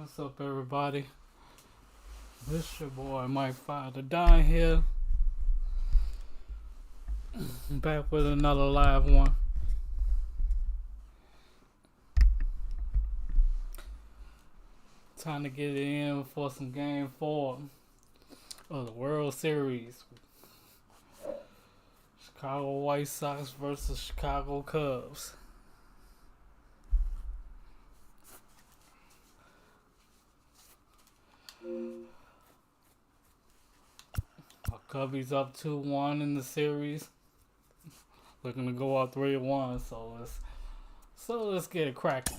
What's up, everybody? This your boy Mike Fire to Die here. Back with another live one. Time to get it in for some Game 4 of the World Series. Chicago White Sox versus Chicago Cubs. Cubbies up 2-1 in the series. Looking to go up 3-1, so let's get it cracking.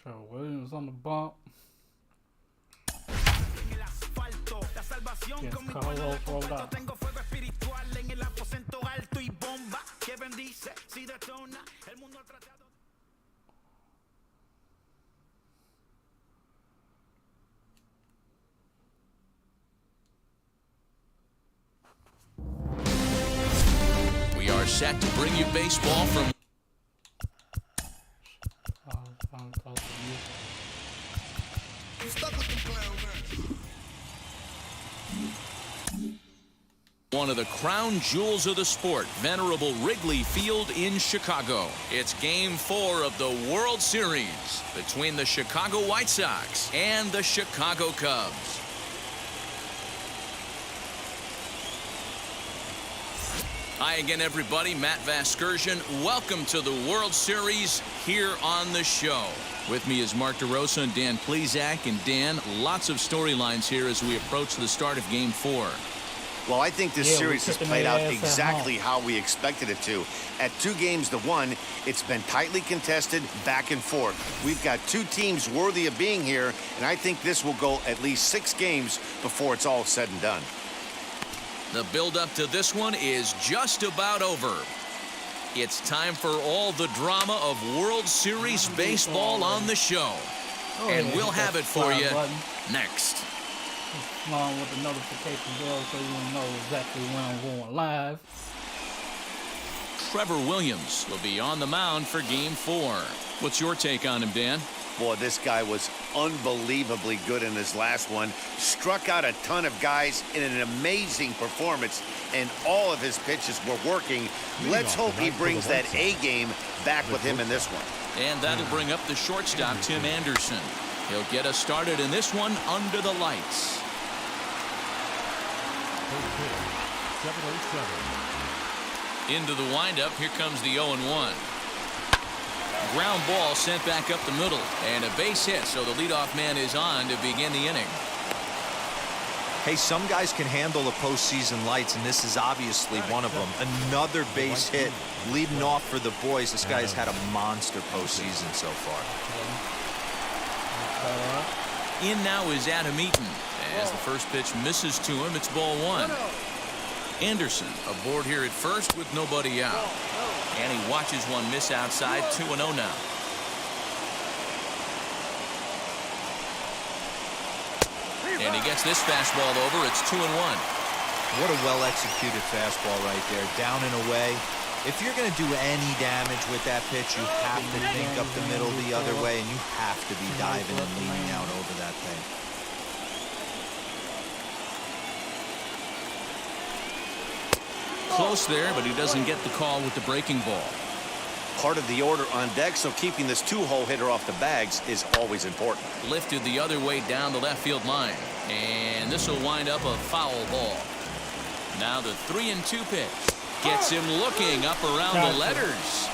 Trevor Williams on the bump. Yes, Carlos rolled out. We are set to bring you baseball from one of the crown jewels of the sport, venerable Wrigley Field in Chicago. It's Game 4 of the World Series between the Chicago White Sox and the Chicago Cubs. Hi again, everybody. Matt Vasgersian. Welcome to the World Series here on the show. With me is Mark DeRosa and Dan Plesac. And Dan, lots of storylines here as we approach the start of Game 4. Well, I think this series has played out exactly how we expected it to. At 2-1, it's been tightly contested, back and forth. We've got two teams worthy of being here, and I think this will go at least 6 games before it's all said and done. The build-up to this one is just about over. It's time for all the drama of World Series baseball on the show. And we'll have it for you next. Along with the notification bell so you know exactly when I'm going live. Trevor Williams will be on the mound for Game 4. What's your take on him, Dan? Boy, this guy was unbelievably good in his last one. Struck out a ton of guys in an amazing performance, and all of his pitches were working. Let's hope he brings that A game back with him in this one. And that'll bring up the shortstop, Tim Anderson. He'll get us started in this one under the lights. Into the windup, here comes the 0-1. Ground ball sent back up the middle, and a base hit, so the leadoff man is on to begin the inning. Hey, some guys can handle the postseason lights, and this is obviously one of them. Another base hit leading off for the boys. This guy's had a monster postseason so far. In now is Adam Eaton. As the first pitch misses to him, it's ball 1. Anderson aboard here at first with nobody out. And he watches one miss outside. 2-0 now. And he gets this fastball over. It's 2-1. What a well-executed fastball right there. Down and away. If you're going to do any damage with that pitch, you have to think up the middle the other way, and you have to be diving and leaning out over that thing. Close there, but he doesn't get the call with the breaking ball. Part of the order on deck, so keeping this 2-hole hitter off the bags is always important. Lifted the other way down the left field line. And this will wind up a foul ball. Now the 3-2 pitch. Gets him looking up around the letters.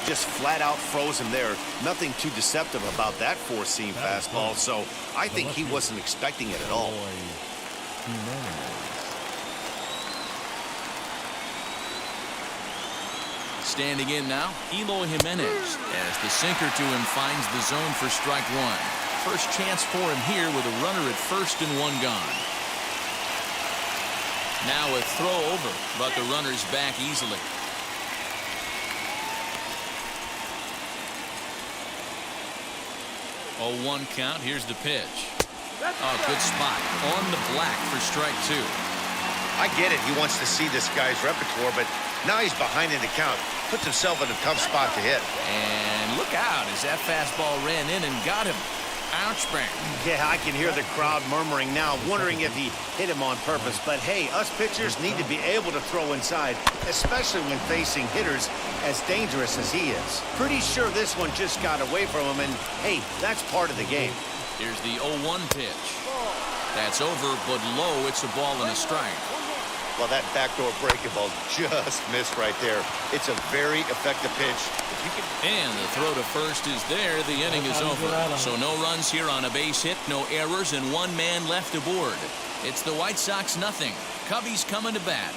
Just flat out froze him there. Nothing too deceptive about that four-seam fastball, so I think he wasn't expecting it at all. Standing in now, Eloy Jimenez, as the sinker to him finds the zone for strike 1. First chance for him here with a runner at first and 1 gone. Now a throw over, but the runner's back easily. 0-1 count. Here's the pitch. Oh, good spot on the black for strike 2. I get it. He wants to see this guy's repertoire, but now he's behind in the count. Puts himself in a tough spot to hit. And look out as that fastball ran in and got him. Ouch, bang. Yeah, I can hear the crowd murmuring now, wondering if he hit him on purpose. But hey, us pitchers need to be able to throw inside, especially when facing hitters as dangerous as he is. Pretty sure this one just got away from him, and hey, that's part of the game. Here's the 0-1 pitch. That's over, but low. It's a ball and a strike. Well, that backdoor breaking ball just missed right there. It's a very effective pitch. If you can... And the throw to first is there. The inning is over. So no runs here on a base hit, no errors, and one man left aboard. It's the White Sox nothing. Cubbies coming to bat.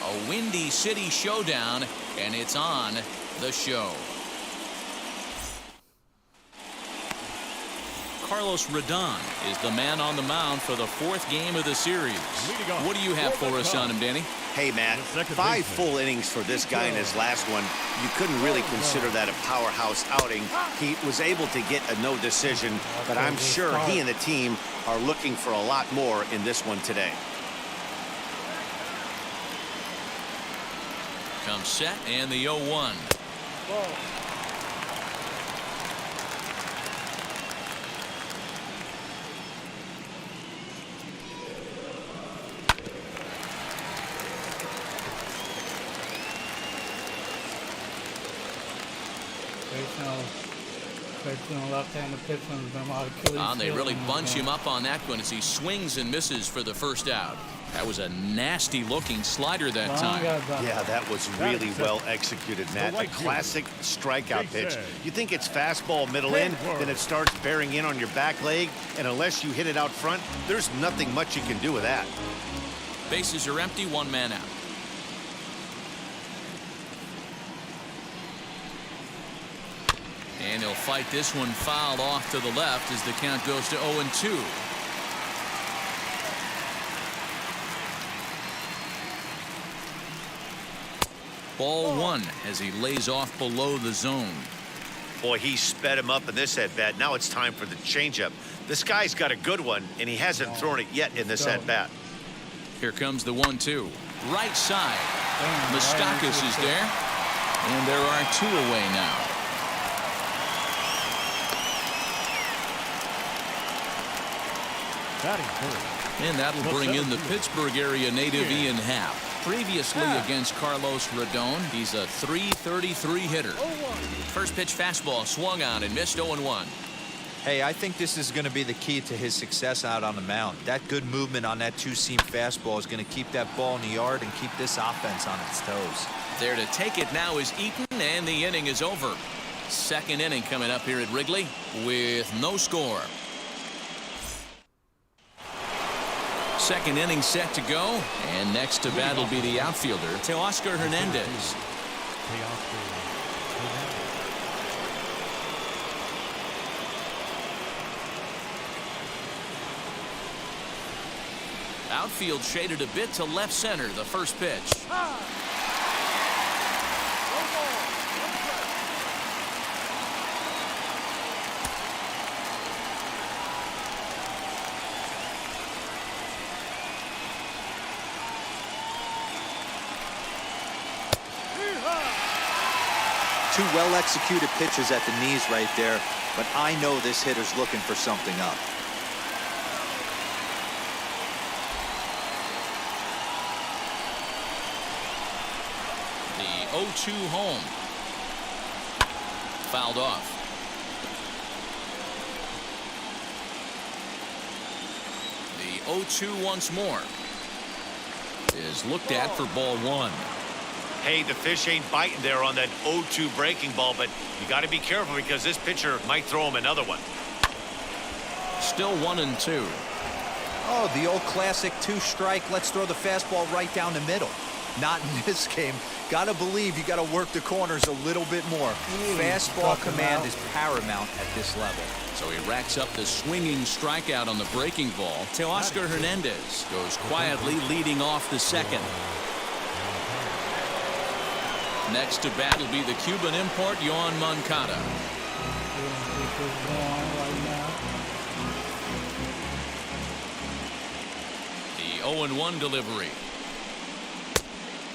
A Windy City showdown, and it's on the show. Carlos Rodon is the man on the mound for the fourth game of the series. What do you have for us on him, Danny? Hey, Matt, 5 full innings for this guy in his last one. You couldn't really consider that a powerhouse outing. He was able to get a no decision, but I'm sure he and the team are looking for a lot more in this one today. Comes set and the 0-1. They really bunch him up on that one as he swings and misses for the first out. That was a nasty looking slider that time. Yeah, that was really well executed, Matt. A classic strikeout pitch. You think it's fastball middle in, then it starts bearing in on your back leg, and unless you hit it out front, there's nothing much you can do with that. Bases are empty, one man out. And he'll fight this one fouled off to the left as the count goes to 0-2. Ball one as he lays off below the zone. Boy, he sped him up in this at-bat. Now it's time for the changeup. This guy's got a good one, and he hasn't thrown it yet in this at-bat. Here comes the 1-2. Right side. Moustakas is there. And there are 2 away now. And that'll bring in the Pittsburgh area native Ian Happ. Previously against Carlos Rodon, he's a .333 hitter. First pitch fastball swung on and missed 0-1. Hey, I think this is going to be the key to his success out on the mound. That good movement on that two-seam fastball is going to keep that ball in the yard and keep this offense on its toes. There to take it now is Eaton, and the inning is over. Second inning coming up here at Wrigley with no score. Second inning set to go, and next to bat will be the outfielder, Teoscar Hernandez. Outfield shaded a bit to left center, the first pitch. Two well-executed pitches at the knees right there, but I know this hitter's looking for something up. The 0-2 home. Fouled off. The 0-2 once more is looked at for ball one. Hey, the fish ain't biting there on that 0-2 breaking ball, but you got to be careful because this pitcher might throw him another one. Still 1-2. Oh, the old classic 2-strike. Let's throw the fastball right down the middle. Not in this game. Got to believe you got to work the corners a little bit more. Fastball command is paramount at this level. So he racks up the swinging strikeout on the breaking ball. Teoscar Hernandez goes quietly leading off the second. Next to bat will be the Cuban import, Yoan Moncada. The 0-1 delivery.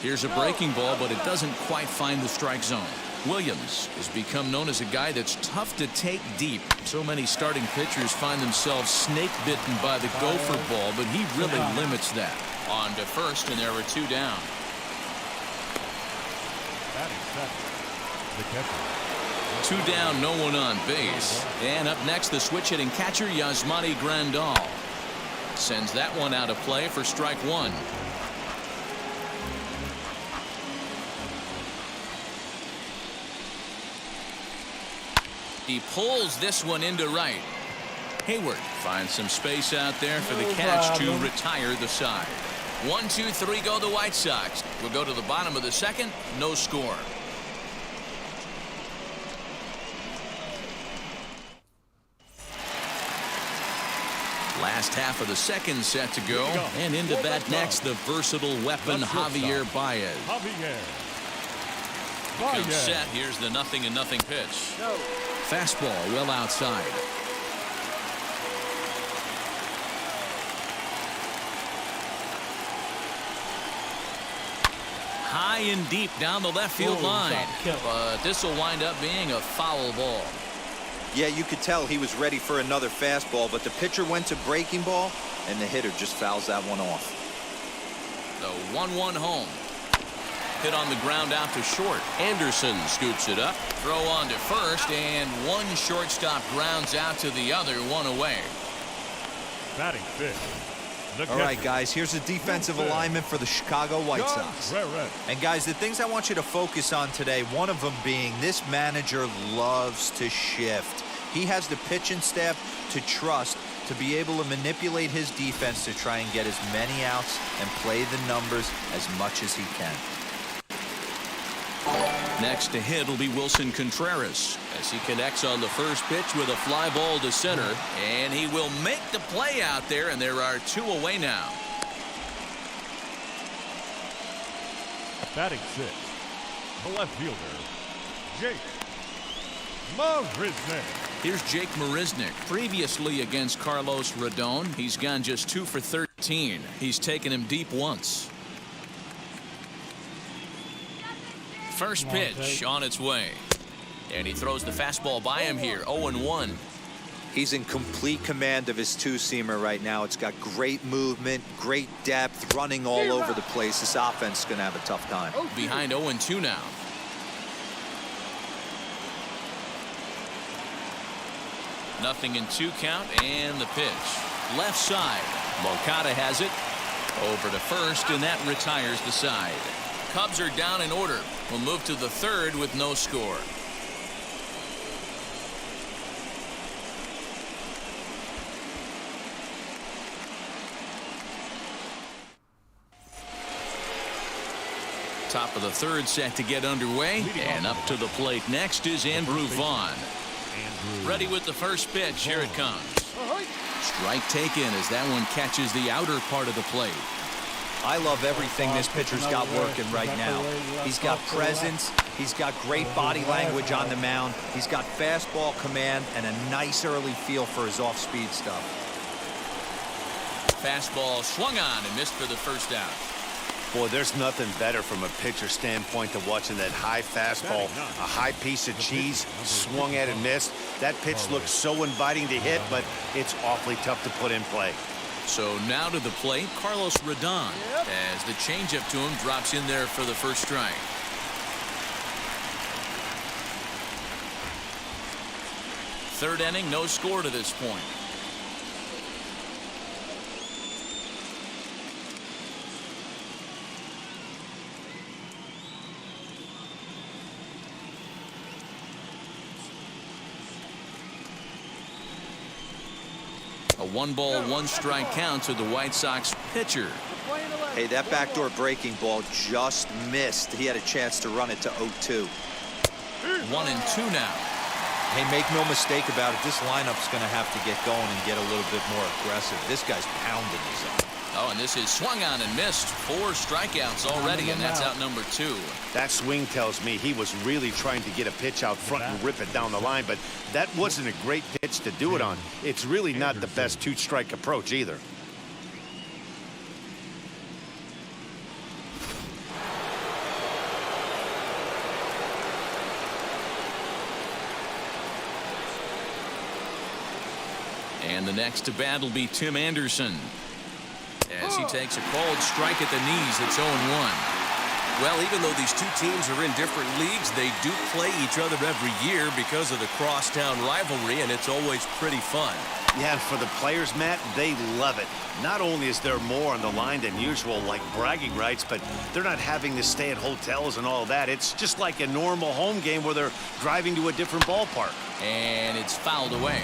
Here's a breaking ball, but it doesn't quite find the strike zone. Williams has become known as a guy that's tough to take deep. So many starting pitchers find themselves snake bitten by the gopher ball, but he really limits that. On to first, and there were 2 down. The catcher. 2 down, no one on base. And up next, the switch hitting catcher Yasmani Grandal sends that one out of play for strike 1. He pulls this one into right. Hayward finds some space out there for the catch to retire the side. 1, 2, 3 go the White Sox. We'll go to the bottom of the second. No score. Last half of the second set to go. And into bat next, the versatile weapon Javier Baez. Comes set. Here's the 0-0 pitch. Fastball well outside. High and deep down the left field line. But this will wind up being a foul ball. Yeah, you could tell he was ready for another fastball, but the pitcher went to breaking ball, and the hitter just fouls that one off. The 1-1 home. Hit on the ground out to short. Anderson scoops it up. Throw on to first, and one shortstop grounds out to the other, 1 away. Batting fifth. All right, guys, here's a defensive alignment for the Chicago White Sox. And, guys, the things I want you to focus on today, one of them being this manager loves to shift. He has the pitching staff to trust to be able to manipulate his defense to try and get as many outs and play the numbers as much as he can. Next to hit will be Wilson Contreras as he connects on the first pitch with a fly ball to center, and he will make the play out there, and there are 2 away now. Batting sixth, the left fielder, Jake Marisnick. Here's Jake Marisnick. Previously against Carlos Rodon, he's gone just 2 for 13. He's taken him deep once. First pitch on its way. And he throws the fastball by him here. 0-1. He's in complete command of his two-seamer right now. It's got great movement, great depth, running all over the place. This offense is going to have a tough time. Behind 0-2 now. Nothing in 2 count, and the pitch. Left side. Moncada has it. Over to first, and that retires the side. Cubs are down in order. We'll move to the third with no score. Top of the third set to get underway, and up to the plate next is Andrew Vaughn. Ready with the first pitch. Here it comes. Strike taken as that one catches the outer part of the plate. I love everything this pitcher's got working right now. He's got presence. He's got great body language on the mound. He's got fastball command and a nice early feel for his off-speed stuff. Fastball swung on and missed for the first out. Boy, there's nothing better from a pitcher standpoint than watching that high fastball, a high piece of cheese, swung at and missed. That pitch looks so inviting to hit, but it's awfully tough to put in play. So now to the plate, Carlos Rodon, as the changeup to him drops in there for the first strike. Third inning, no score to this point. A 1-ball, 1-strike count to the White Sox pitcher. Hey, that backdoor breaking ball just missed. He had a chance to run it to 0-2. 1-2 now. Hey, make no mistake about it. This lineup's going to have to get going and get a little bit more aggressive. This guy's pounding his own. Oh, and this is swung on and missed. 4 strikeouts already, and that's out number 2. That swing tells me he was really trying to get a pitch out front and rip it down the line, but that wasn't a great pitch to do it on. It's really not the best 2-strike approach either. And the next to bat will be Tim Anderson. As he takes a cold strike at the knees, it's 0-1. Well, even though these two teams are in different leagues, they do play each other every year because of the crosstown rivalry, and it's always pretty fun. Yeah, and for the players, Matt, they love it. Not only is there more on the line than usual, like bragging rights, but they're not having to stay at hotels and all that. It's just like a normal home game where they're driving to a different ballpark. And it's fouled away.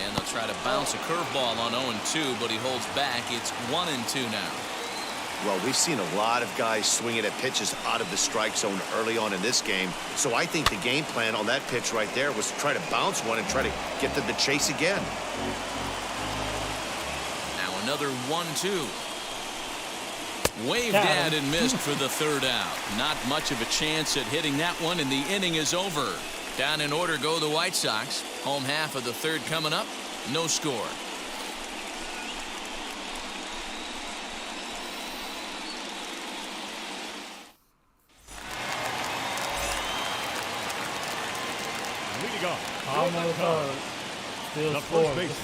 And they'll try to bounce a curveball on 0-2, but he holds back. It's 1-2 now. Well, we've seen a lot of guys swinging at pitches out of the strike zone early on in this game. So I think the game plan on that pitch right there was to try to bounce one and try to get to the chase again. Now another 1-2. Waved at and missed for the third out. Not much of a chance at hitting that one, and the inning is over. Down in order go the White Sox. Home half of the third coming up. No score. Leading off, Still the scoring. first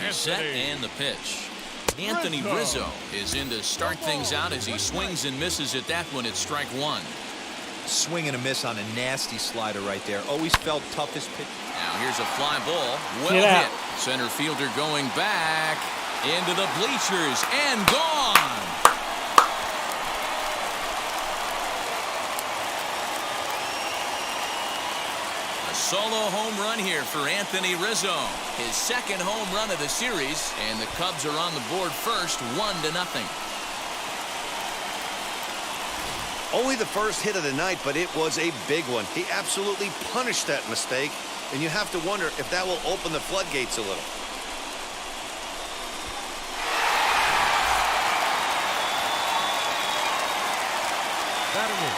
baseman, Set and the pitch. Anthony Rizzo is in to start things out as he swings and misses at that one at strike one. Swing and a miss on a nasty slider right there. Always felt toughest pitch. Now here's a fly ball. Well Get out. hit. Center fielder going back into the bleachers and gone. A solo home run here for Anthony Rizzo. His second home run of the series, and the Cubs are on the board first, 1-0. Only the first hit of the night, but it was a big one. He absolutely punished that mistake, and you have to wonder if that will open the floodgates a little. batting in,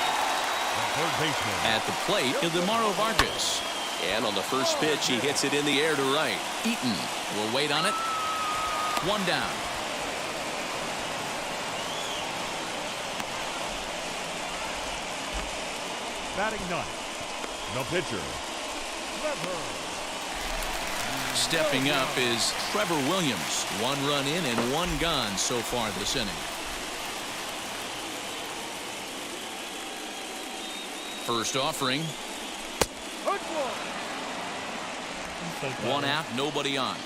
the third baseman. At the plate, Ildemaro Vargas. And on the first pitch, he hits it in the air to right. Eaton will wait on it. One down. Batting ninth, the pitcher, Trevor. Stepping up is Trevor Williams. 1 run in and 1 gone so far this inning. First offering. 1 out, nobody on.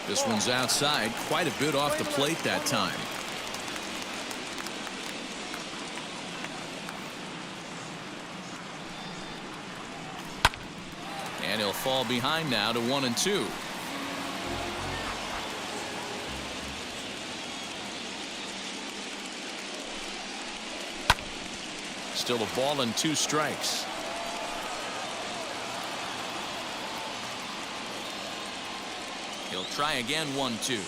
This one's outside, quite a bit off the plate that time. And he'll fall behind now to 1-2. Still a ball and 2 strikes. He'll try again, 1-2.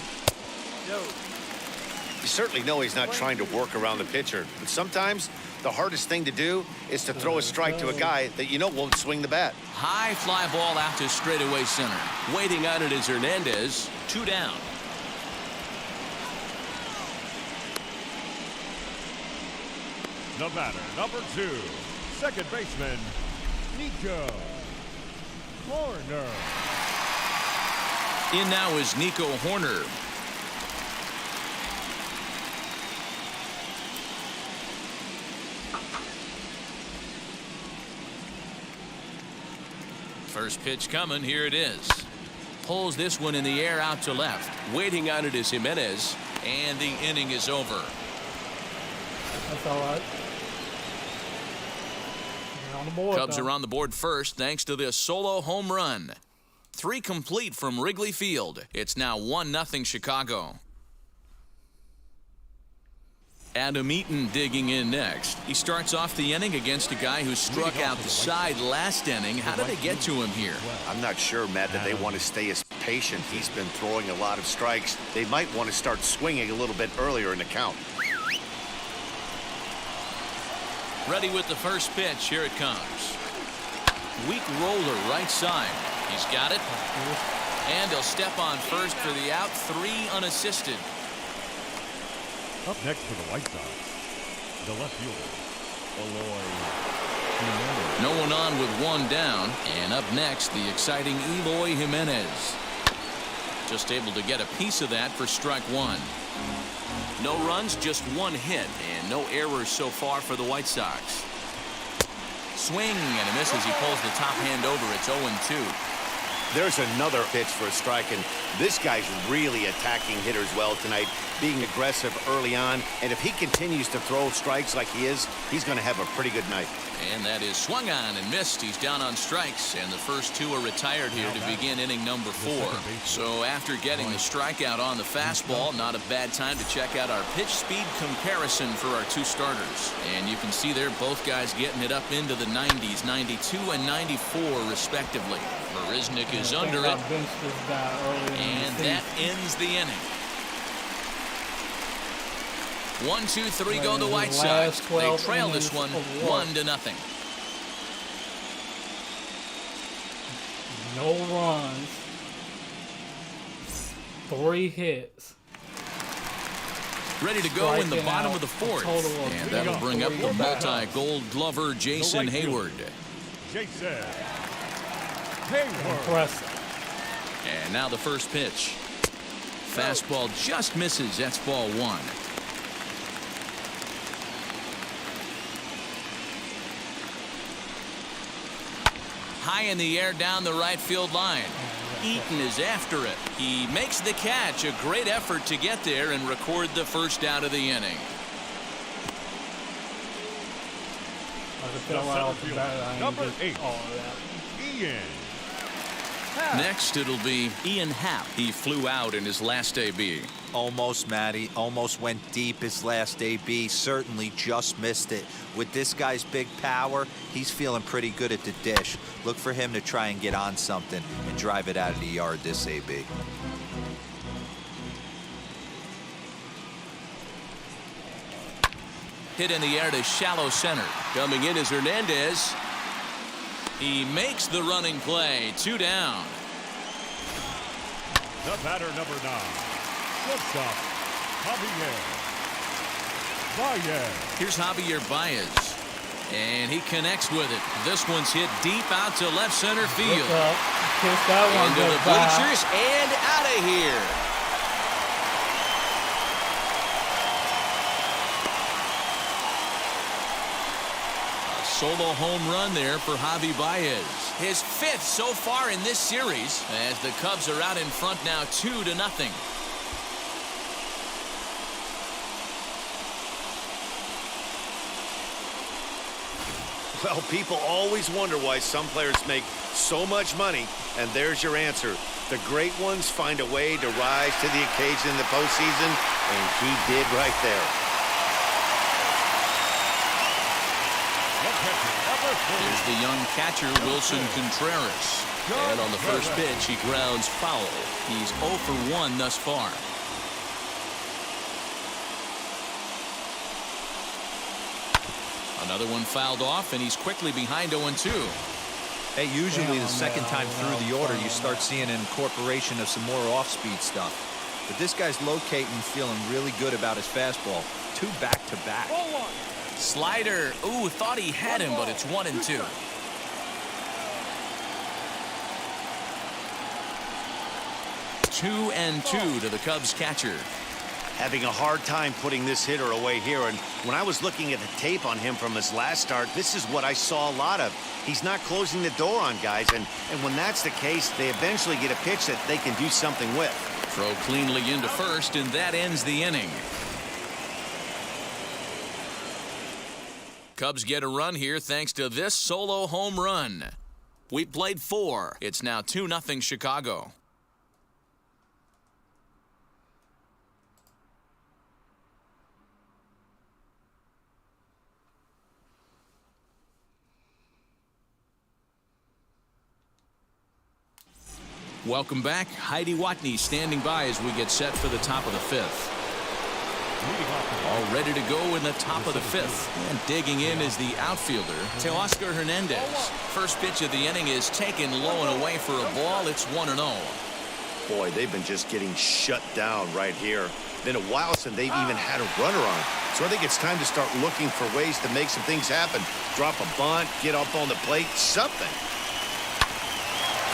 You certainly know he's not trying to work around the pitcher, but sometimes the hardest thing to do is to throw a strike to a guy that you know won't swing the bat. High fly ball out to straightaway center. Waiting on it is Hernandez. 2 down. The batter, number 2, second baseman, Nico Horner. In now is Nico Horner. First pitch coming. Here it is. Pulls this one in the air out to left. Waiting on it is Jimenez. And the inning is over. That's all right. You're on the board, Cubs though. are on the board first thanks to this solo home run. 3 complete from Wrigley Field. It's now 1-0 Chicago. Adam Eaton digging in next. He starts off the inning against a guy who struck out the side last inning. How did they get to him here? I'm not sure, Matt, that they want to stay as patient. He's been throwing a lot of strikes. They might want to start swinging a little bit earlier in the count. Ready with the first pitch. Here it comes. Weak roller right side. He's got it. And he'll step on first for the out. 3 unassisted. Up next for the White Sox, the left fielder, Eloy. No one on with one down, and up next, the exciting Eloy Jimenez. Just able to get a piece of that for strike one. No runs, just one hit, and no errors so far for the White Sox. Swing and a miss as he pulls the top hand over. It's 0-2. There's another pitch for a strike, and this guy's really attacking hitters well tonight, being aggressive early on. And if he continues to throw strikes like he is, he's going to have a pretty good night. And that is swung on and missed. He's down on strikes, and the first two are retired here to begin inning number 4. So after getting the strikeout on the fastball, not a bad time to check out our pitch speed comparison for our two starters. And you can see there both guys getting it up into the 90s, 92 and 94 respectively. Marisnik is under it, and that ends the inning. 1, 2, 3 go the White Sox. They trail this one 1-0. No runs. 3 hits. Ready to go in the bottom of the 4th. And that'll bring up the multi-gold glover Jason Hayward. Jason Hayward. Impressive. And now the first pitch. Fastball just misses. That's ball 1. High in the air down the right field line. Eaton is after it. He makes the catch. A great effort to get there and record the first out of the inning. Number 8, Ian. Next, it'll be Ian Happ. He flew out in his last AB. Almost, Matty. Almost went deep his last AB. Certainly just missed it. With this guy's big power, he's feeling pretty good at the dish. Look for him to try and get on something and drive it out of the yard this AB. Hit in the air to shallow center. Coming in is Hernandez. He makes the running play. 2 down. The batter, number 9, shortstop, Javier Baez. Here's Javier Baez. And he connects with it. This one's hit deep out to left center field. Kiss that one Into the bleachers and out of here. Solo home run there for Javi Baez. His 5th so far in this series as the Cubs are out in front now 2-0. Well, people always wonder why some players make so much money, and there's your answer. The great ones find a way to rise to the occasion in the postseason, and he did right there. Here's the young catcher, Wilson Contreras. And on the first pitch, he grounds foul. He's 0 for 1 thus far. Another one fouled off, and he's quickly behind 0-2. Hey, usually the second time through the order, you start seeing an incorporation of some more off-speed stuff. But this guy's locating, feeling really good about his fastball. 2 back-to-back. Slider. Ooh, thought he had him, but it's 1-2. Two and 2 to the Cubs catcher. Having a hard time putting this hitter away here, and when I was looking at the tape on him from his last start, this is what I saw a lot of. He's not closing the door on guys, and when that's the case, they eventually get a pitch that they can do something with. Throw cleanly into first, and that ends the inning. Cubs get a run here thanks to this solo home run. We played 4. It's now 2-0 Chicago. Welcome back. Heidi Watney standing by as we get set for the top of the 5th. All ready to go in the top of the 5th. And digging in is the outfielder, Teoscar Hernandez. First pitch of the inning is taken low and away for a ball. It's 1-0. Boy, they've been just getting shut down right here. been a while since they've even had a runner on. So I think it's time to start looking for ways to make some things happen. Drop a bunt, get up on the plate, something.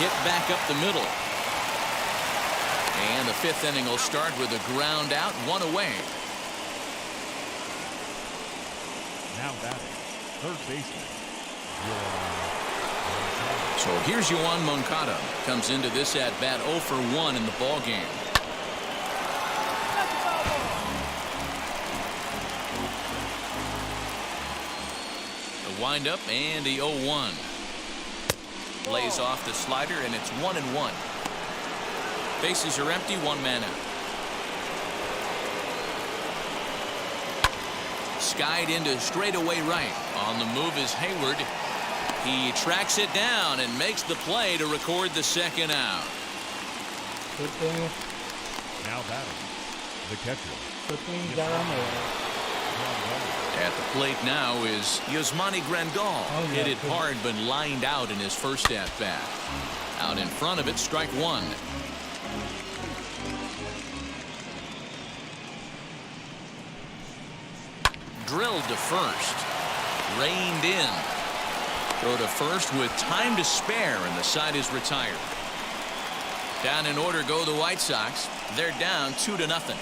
Hit back up the middle. And the fifth inning will start with a ground out, one away. Now batting, third baseman. So here's Yoan Moncada. Comes into this at bat 0 for 1 in the ball game. The windup and the 0-1. Lays off the slider and it's 1-1. Bases are empty, one man out. Skied into straightaway right. On the move is Hayward. He tracks it down and makes the play to record the second out. Good thing. Now batting, the catcher. Good thing you got on there. At the plate now is Yasmani Grandal. Hit it hard but lined out in his first at bat. Out in front of it, strike one. Drilled to first. Reined in. Throw to first with time to spare, and the side is retired. Down in order go the White Sox. They're down 2-0.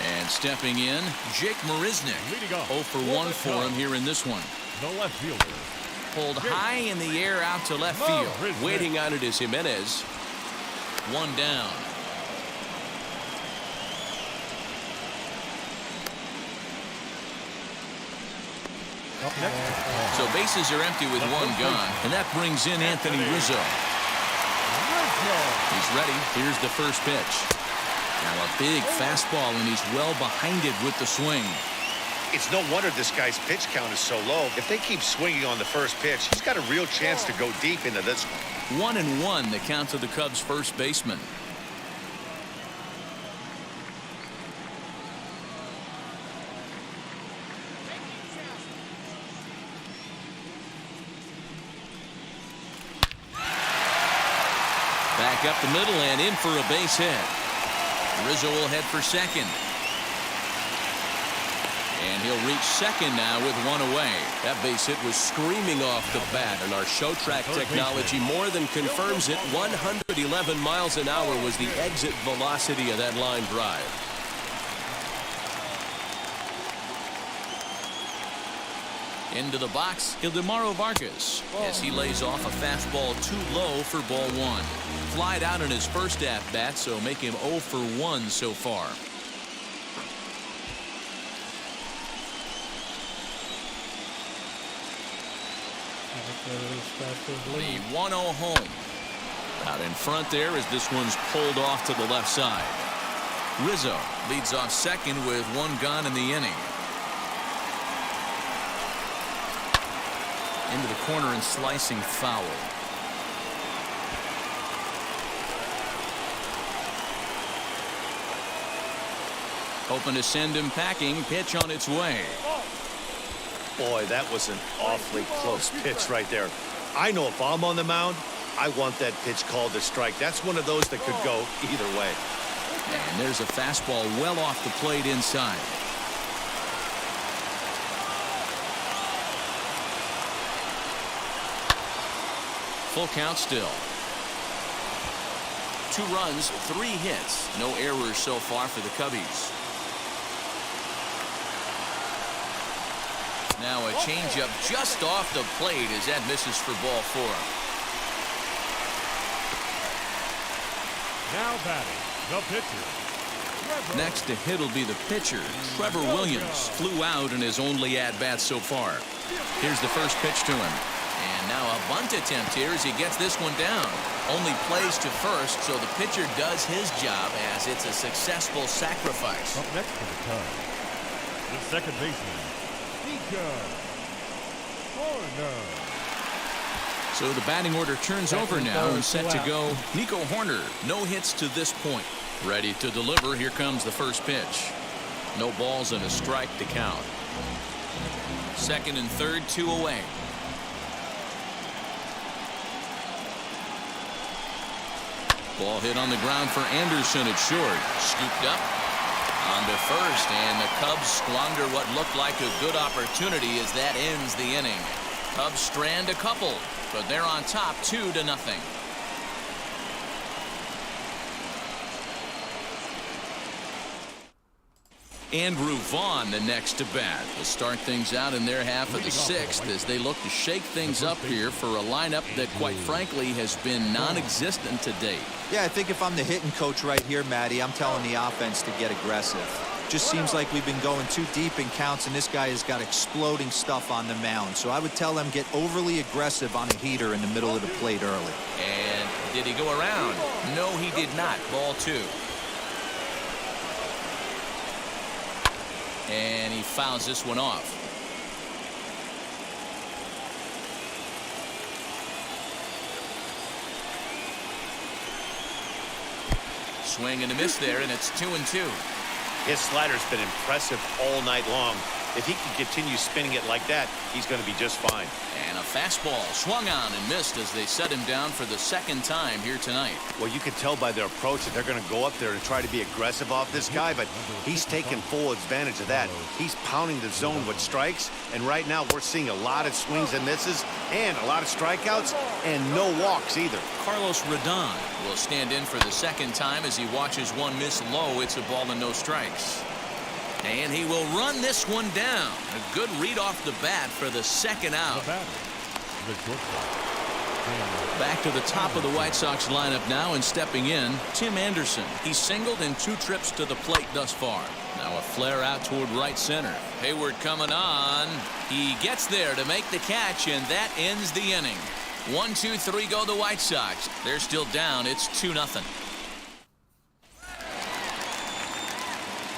And stepping in, Jake Marisnick. 0 for 1 for him here in this one. The left fielder. Pulled high in the air out to left field. Waiting on it is Jimenez. One down. So bases are empty with one gone, and that brings in Anthony Rizzo. He's ready. Here's the first pitch. Now a big fastball, and he's well behind it with the swing. It's no wonder this guy's pitch count is so low. If they keep swinging on the first pitch, he's got a real chance to go deep into this one. 1-1 the count to the Cubs first baseman. Back up the middle and in for a base hit. Rizzo will head for second. And he'll reach second now with one away. That base hit was screaming off the bat, and our show track technology more than confirms it. 111 miles an hour was the exit velocity of that line drive. Into the box, Ildemaro Vargas, as he lays off a fastball too low for ball one. Flied out in his first at-bat, so make him 0 for 1 so far. The 1-0 home. Out in front there as this one's pulled off to the left side. Rizzo leads off second with one gone in the inning. Into the corner and slicing foul. Hoping to send him packing. Pitch on its way. Boy, that was an awfully close pitch right there. I know if I'm on the mound, I want that pitch called a strike. That's one of those that could go either way. And there's a fastball well off the plate inside. Full count still. 2 runs, 3 hits. No errors so far for the Cubbies. Now a changeup just off the plate as that misses for ball 4. Now batting, the pitcher. Next to hit will be the pitcher. Trevor Williams flew out in his only at-bat so far. Here's the first pitch to him. And now a bunt attempt here as he gets this one down. Only plays to first, so the pitcher does his job as it's a successful sacrifice. Up next for the Cubs, the second baseman, So the batting order turns over now and set to go. Nico Horner, no hits to this point. Ready to deliver. Here comes the first pitch. No balls and a strike to count. Second and third, 2 away. Ball hit on the ground for Anderson at short. Scooped up on to first, and the Cubs squander what looked like a good opportunity as that ends the inning. Cubs strand a couple, but they're on top 2-0. Andrew Vaughn the next to bat to start things out in their half of the 6th as they look to shake things up here for a lineup that quite frankly has been non-existent to date. Yeah, I think if I'm the hitting coach right here, Matty, I'm telling the offense to get aggressive. Just seems like we've been going too deep in counts, and this guy has got exploding stuff on the mound. So I would tell them get overly aggressive on a heater in the middle of the plate early. And did he go around? No, he did not. Ball 2. And he fouls this one off. Swing and a miss there, and it's 2-2. His slider's been impressive all night long. If he can continue spinning it like that, he's going to be just fine. And a fastball swung on and missed as they set him down for the 2nd time here tonight. Well, you can tell by their approach that they're going to go up there and try to be aggressive off this guy, but he's taking full advantage of that. He's pounding the zone with strikes, and right now we're seeing a lot of swings and misses and a lot of strikeouts and no walks either. Carlos Rodon will stand in for the 2nd time as he watches one miss low. It's a ball and no strikes. And he will run this one down. A good read off the bat for the 2nd out. Back to the top of the White Sox lineup now, and stepping in, Tim Anderson. He's singled in 2 trips to the plate thus far. Now a flare out toward right center. Hayward coming on. He gets there to make the catch, and that ends the inning. 1-2-3 go the White Sox. They're still down. It's 2-0.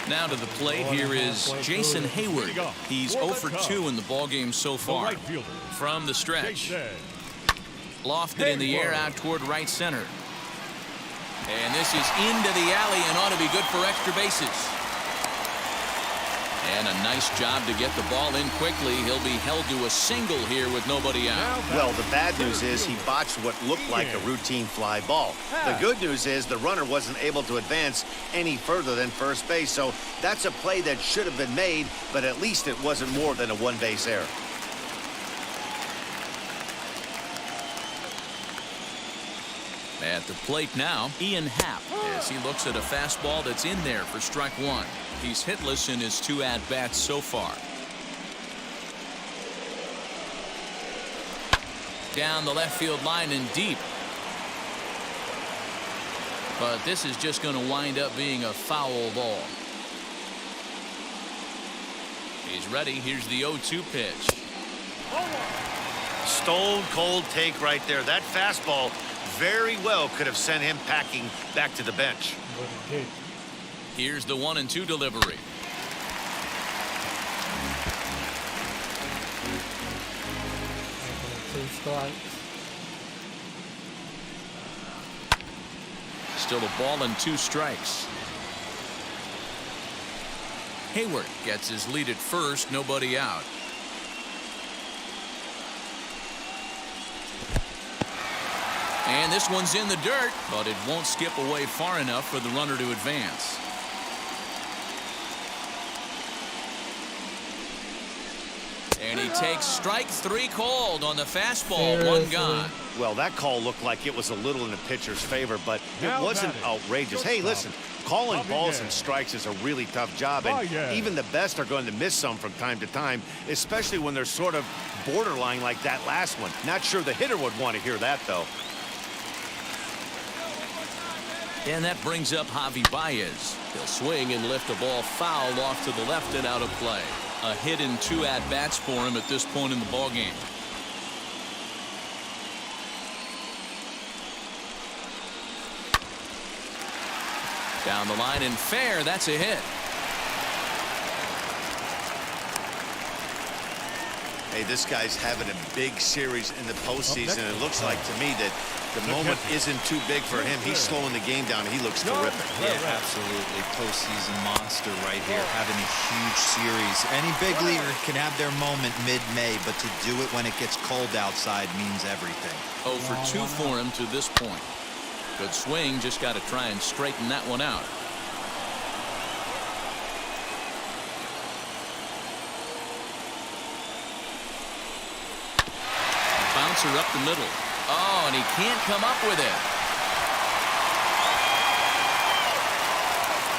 Now to the plate, here is Jason Hayward. He's 0 for 2 in the ballgame so far. From the stretch. Lofted in the air out toward right center. And this is into the alley and ought to be good for extra bases. And a nice job to get the ball in quickly. He'll be held to a single here with nobody out. Well, the bad news is he botched what looked like a routine fly ball. The good news is the runner wasn't able to advance any further than first base. So that's a play that should have been made, but at least it wasn't more than a one-base error. At the plate now, Ian Happ, as he looks at a fastball that's in there for strike 1. He's hitless in his 2 at-bats so far. Down the left field line and deep. But this is just going to wind up being a foul ball. He's ready. Here's the 0-2 pitch. Stone cold take right there. That fastball very well could have sent him packing back to the bench. Here's the 1-2 delivery. Still a ball and 2 strikes. Hayward gets his lead at first, nobody out. And this one's in the dirt, but it won't skip away far enough for the runner to advance. And he takes strike 3 called on the fastball. 1 gone. Well, that call looked like it was a little in the pitcher's favor, but it wasn't outrageous. Hey, listen, calling balls and strikes is a really tough job, and even the best are going to miss some from time to time, especially when they're sort of borderline like that last one. Not sure the hitter would want to hear that, though. And that brings up Javi Baez. He'll swing and lift a ball foul off to the left and out of play. A hit in 2 at-bats for him at this point in the ballgame. Down the line and fair. That's a hit. Hey, this guy's having a big series in the postseason. It looks like to me that the moment isn't too big for him. He's slowing the game down. He looks terrific. Yeah, absolutely. Postseason monster right here, having a huge series. Any big leaguer can have their moment mid-May, but to do it when it gets cold outside means everything. 0 for 2 for him to this point. Good swing, just got to try and straighten that one out. Bouncer up the middle. Oh, and he can't come up with it.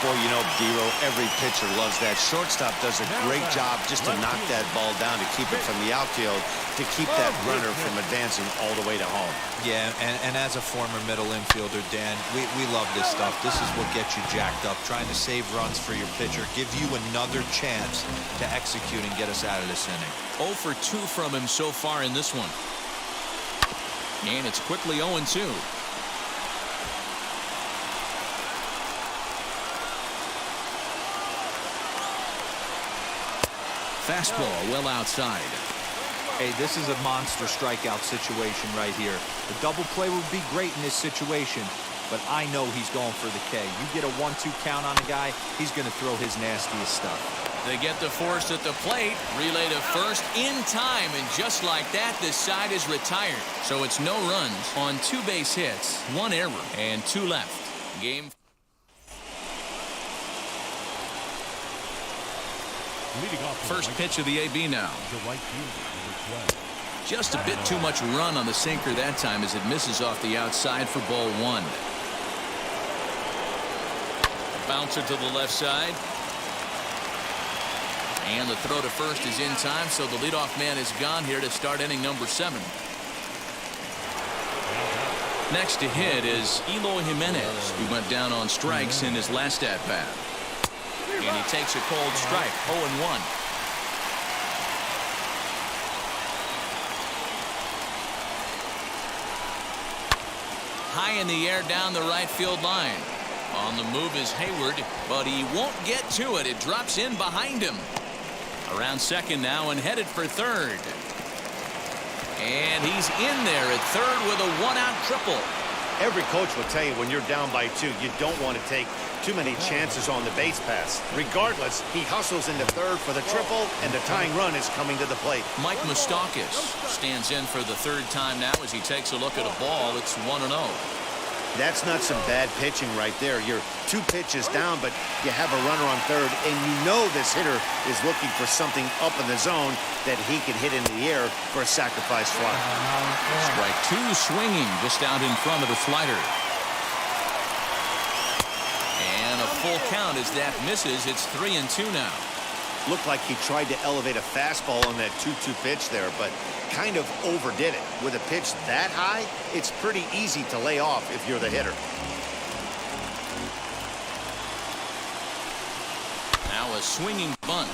Boy, you know, D-Lo, every pitcher loves that. Shortstop does a great job just to knock that ball down, to keep it from the outfield, to keep that runner from advancing all the way to home. Yeah, and as a former middle infielder, Dan, we love this stuff. This is what gets you jacked up, trying to save runs for your pitcher, give you another chance to execute and get us out of this inning. 0 for 2 from him so far in this one. And it's quickly 0-2. Fastball well outside. Hey, this is a monster strikeout situation right here. The double play would be great in this situation, but I know he's going for the K. You get a 1-2 count on a guy, he's going to throw his nastiest stuff. They get the force at the plate, relay to first in time, and just like that, this side is retired. So it's no runs on 2 base hits, 1 error, and 2 left. Game. First pitch of the AB now. Just a bit too much run on the sinker that time as it misses off the outside for ball 1. Bouncer to the left side. And the throw to first is in time, so the leadoff man is gone here to start inning number 7. Next to hit is Eloy Jimenez, who went down on strikes in his last at-bat. And he takes a cold strike, 0-1. High in the air down the right field line. On the move is Hayward, but he won't get to it. It drops in behind him. Around second now and headed for third. And he's in there at third with a 1-out triple. Every coach will tell you when you're down by 2, you don't want to take too many chances on the base pass. Regardless, he hustles into third for the triple, and the tying run is coming to the plate. Mike Moustakas stands in for the 3rd time now as he takes a look at a ball. It's 1-0. That's not some bad pitching right there. You're 2 pitches down, but you have a runner on third, and you know this hitter is looking for something up in the zone that he can hit into the air for a sacrifice fly. Strike 2 swinging just out in front of the slider. And a full count as that misses. It's 3-2 now. Looked like he tried to elevate a fastball on that 2-2 pitch there, but kind of overdid it. With a pitch that high, it's pretty easy to lay off if you're the hitter. Now a swinging bunt.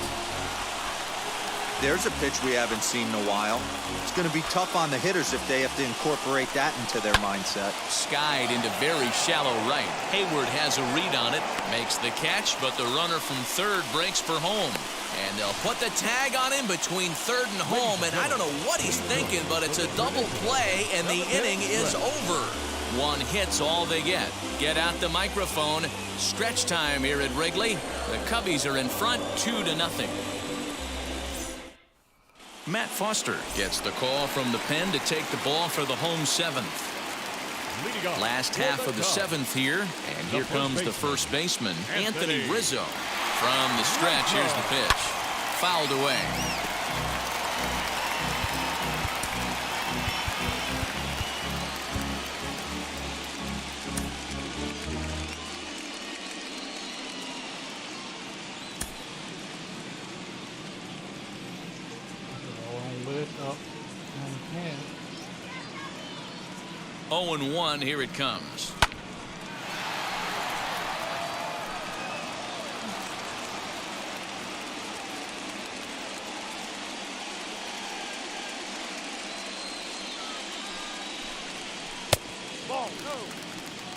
There's a pitch we haven't seen in a while. It's going to be tough on the hitters if they have to incorporate that into their mindset. Skied into very shallow right. Hayward has a read on it, makes the catch, but the runner from third breaks for home. And they'll put the tag on him between third and home, and I don't know what he's thinking, but it's a double play, and the inning is over. 1 hit's all they get. Get out the microphone. Stretch time here at Wrigley. The Cubbies are in front 2-0. Matt Foster gets the call from the pen to take the ball for the home 7th. Last half of the 7th here, and here comes the first baseman, Anthony Rizzo. From the stretch, here's the pitch. Fouled away. Up. 0-1, here it comes.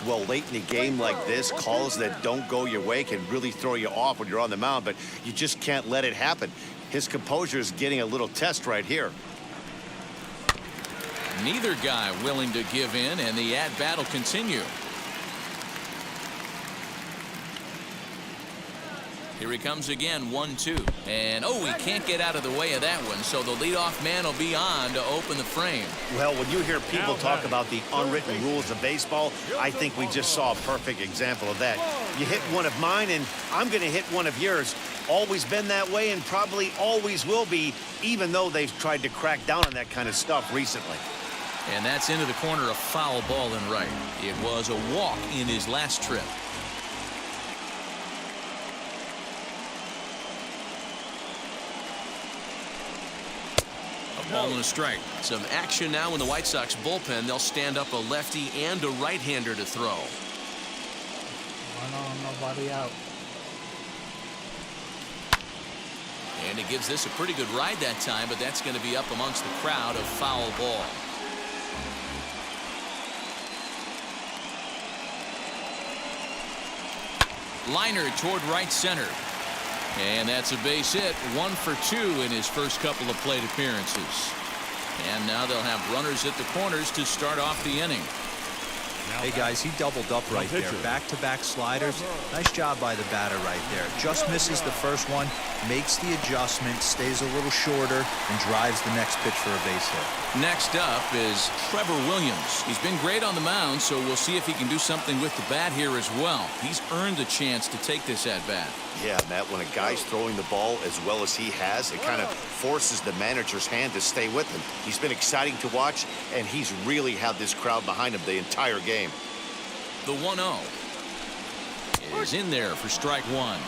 Well, late in a game like this, calls that don't go your way can really throw you off when you're on the mound, but you just can't let it happen. His composure is getting a little test right here. Neither guy willing to give in, and the at-bat will continue. Here he comes again, 1-2. And, oh, he can't get out of the way of that one, so the leadoff man will be on to open the frame. Well, when you hear people talk about the unwritten rules of baseball, I think we just saw a perfect example of that. You hit one of mine, and I'm going to hit one of yours. Always been that way and probably always will be, even though they've tried to crack down on that kind of stuff recently. And that's into the corner, a foul ball in right. It was a walk in his last trip. A ball and a strike. Some action now in the White Sox bullpen. They'll stand up a lefty and a right-hander to throw. One on, nobody out. And it gives this a pretty good ride that time, but that's going to be up amongst the crowd, a foul ball. Liner toward right center. And that's a base hit, 1 for 2 in his first couple of plate appearances. And now they'll have runners at the corners to start off the inning. Hey guys, he doubled up right there. Back-to-back sliders. Nice job by the batter right there. Just misses the first one, makes the adjustment, stays a little shorter, and drives the next pitch for a base hit. Next up is Trevor Williams. He's been great on the mound, so we'll see if he can do something with the bat here as well. He's earned the chance to take this at bat. Yeah, Matt, when a guy's throwing the ball as well as he has, it kind of forces the manager's hand to stay with him. He's been exciting to watch, and he's really had this crowd behind him the entire game. The 1-0 is in there for strike one.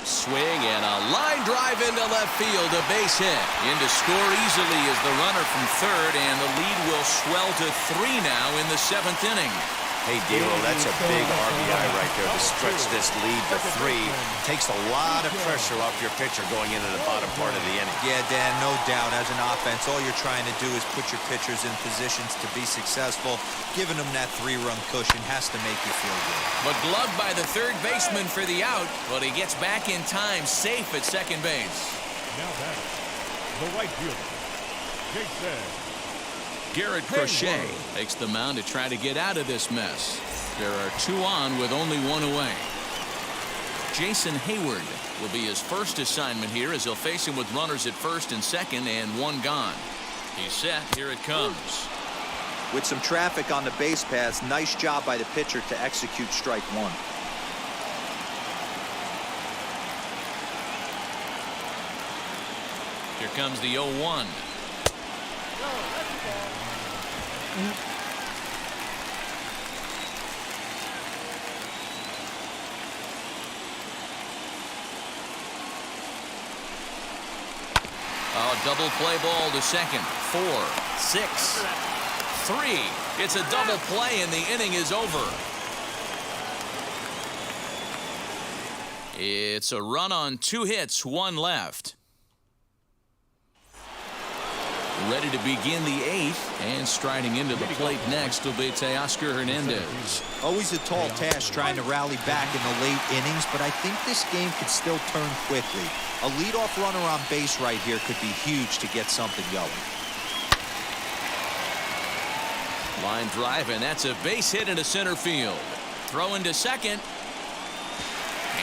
Swing and a line drive into left field, a base hit. In to score easily is the runner from third, and the lead will swell to 3 now in the 7th inning. Hey, D'Lo, that's a big RBI right there to stretch this lead to 3. Takes a lot of pressure off your pitcher going into the bottom part of the inning. Yeah, Dan, no doubt. As an offense, all you're trying to do is put your pitchers in positions to be successful. Giving them that 3-run cushion has to make you feel good. But gloved by the third baseman for the out, but he gets back in time, safe at second base. Now batting, the right fielder, Jason Garrett Crochet takes the mound to try to get out of this mess. There are 2 on with only 1 away. Jason Hayward will be his first assignment here as he'll face him with runners at first and second and 1 gone. He's set. Here it comes. With some traffic on the base paths, nice job by the pitcher to execute strike 1. Here comes the 0-1. Double play ball to second. 4, 6, 3. It's a double play and the inning is over. It's a run on 2 hits, 1 left. Ready to begin the 8th, and striding into the plate next will be Teoscar Hernandez. Always a tall task trying to rally back in the late innings, but I think this game could still turn quickly. A leadoff runner on base right here could be huge to get something going. Line drive, and that's a base hit into center field. Throw into second.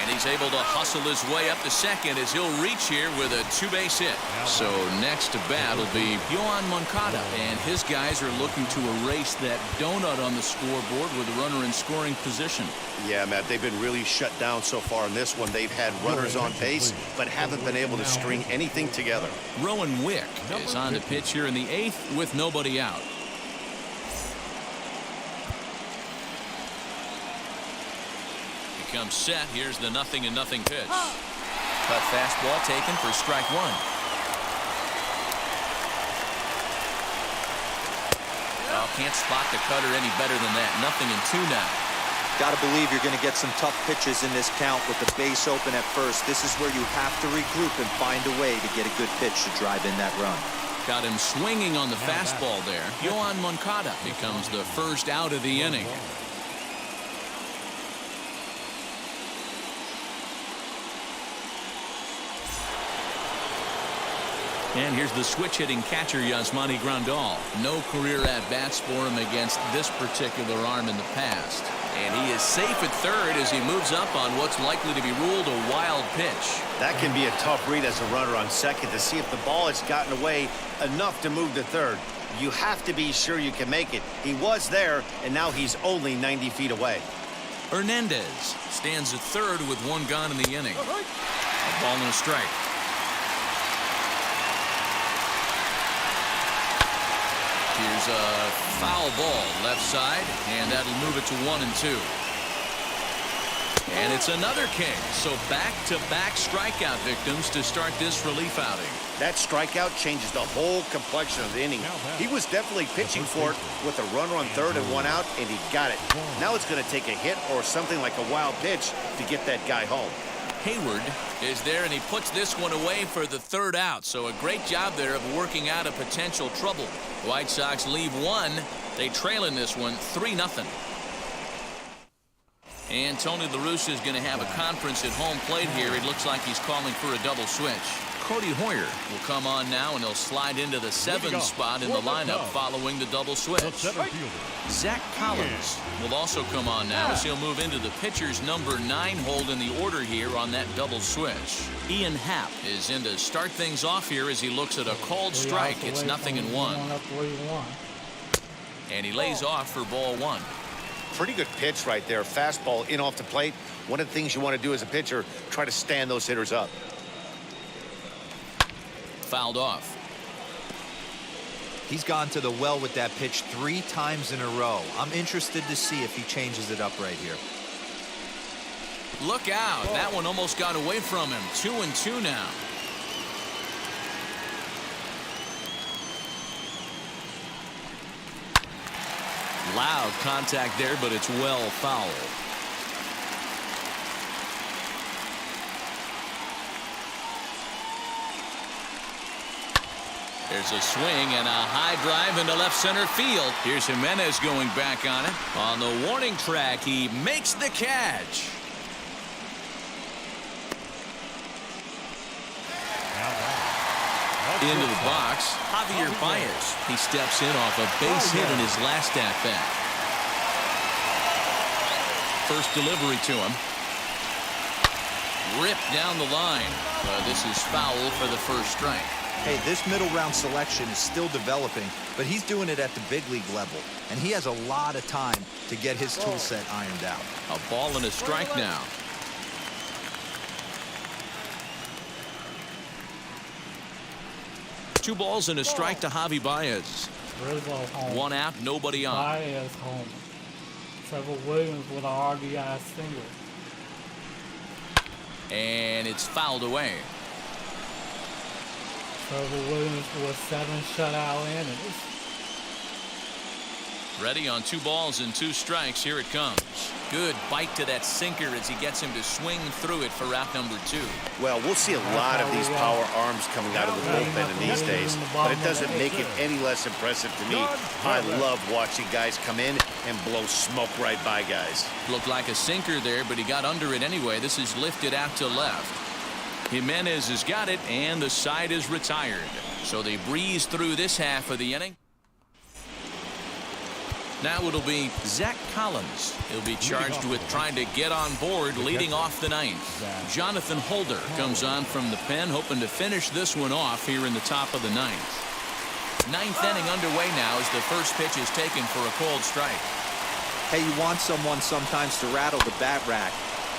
And he's able to hustle his way up to second as he'll reach here with a 2-base hit. So next to bat will be Yohan Moncada, and his guys are looking to erase that donut on the scoreboard with a runner in scoring position. Yeah, Matt, they've been really shut down so far in this one. They've had runners on base, but haven't been able to string anything together. Rowan Wick is on to pitch here in the 8th with nobody out. Comes set. Here's the 0-0 pitch. Cut fastball taken for strike 1. Oh, can't spot the cutter any better than that. 0-2 now. Got to believe you're going to get some tough pitches in this count with the base open at first. This is where you have to regroup and find a way to get a good pitch to drive in that run. Got him swinging on the fastball there. Yohan Moncada becomes the first out of the inning. And here's the switch-hitting catcher, Yasmani Grandal. No career at-bats for him against this particular arm in the past. And he is safe at third as he moves up on what's likely to be ruled a wild pitch. That can be a tough read as a runner on second to see if the ball has gotten away enough to move to third. You have to be sure you can make it. He was there, and now he's only 90 feet away. Hernandez stands at third with one gone in the inning. A ball and a strike. Here's a foul ball left side, and that'll move it to 1-2. And it's another king. So back-to-back strikeout victims to start this relief outing. That strikeout changes the whole complexion of the inning. He was definitely pitching for it with a runner on third and one out, and he got it. Now it's going to take a hit or something like a wild pitch to get that guy home. Hayward is there, and he puts this one away for the third out. So a great job there of working out a potential trouble. White Sox leave one. They trail in this one 3-0. And Tony La Russa is going to have a conference at home plate here. It looks like he's calling for a double switch. Cody Hoyer will come on now, and he'll slide into the 7th spot in the lineup following the double switch. Zach Collins will also come on now as he'll move into the pitcher's number 9 hold in the order here on that double switch. Ian Happ is in to start things off here as he looks at a called strike. It's 0-1. And he lays off for ball 1. Pretty good pitch right there. Fastball in off the plate. One of the things you want to do as a pitcher, try to stand those hitters up. Fouled off. He's gone to the well with that pitch 3 times in a row. I'm interested to see if he changes it up right here. Look out. That one almost got away from him. 2-2 now. Loud contact there, but it's well foul. There's a swing and a high drive into left center field. Here's Jimenez going back on it. On the warning track, he makes the catch. Into the box, Javier Baez. He steps in off a base hit in his last at-bat. First delivery to him. Ripped down the line. This is foul for the first strike. Hey, this middle round selection is still developing, but he's doing it at the big league level, and he has a lot of time to get his tool set ironed out. A ball and a strike now. Two balls and a strike to Javi Baez. Home. One out, nobody on. Baez home. Trevor Williams with an RBI single. And it's fouled away. Trevor Williams with 7 shutout innings. Ready on 2 balls and 2 strikes. Here it comes. Good bite to that sinker as he gets him to swing through it for out number 2. Well, we'll see a lot of these power arms coming out of the bullpen in these days, but it doesn't make it any less impressive to me. I love watching guys come in and blow smoke right by guys. Looked like a sinker there, but he got under it anyway. This is lifted out to left. Jimenez has got it, and the side is retired. So they breeze through this half of the inning. Now it'll be Zach Collins. He'll be charged with trying to get on board leading off the 9th. Jonathan Holder comes on from the pen, hoping to finish this one off here in the top of the 9th. 9th inning underway now as the first pitch is taken for a called strike. Hey, you want someone sometimes to rattle the bat rack,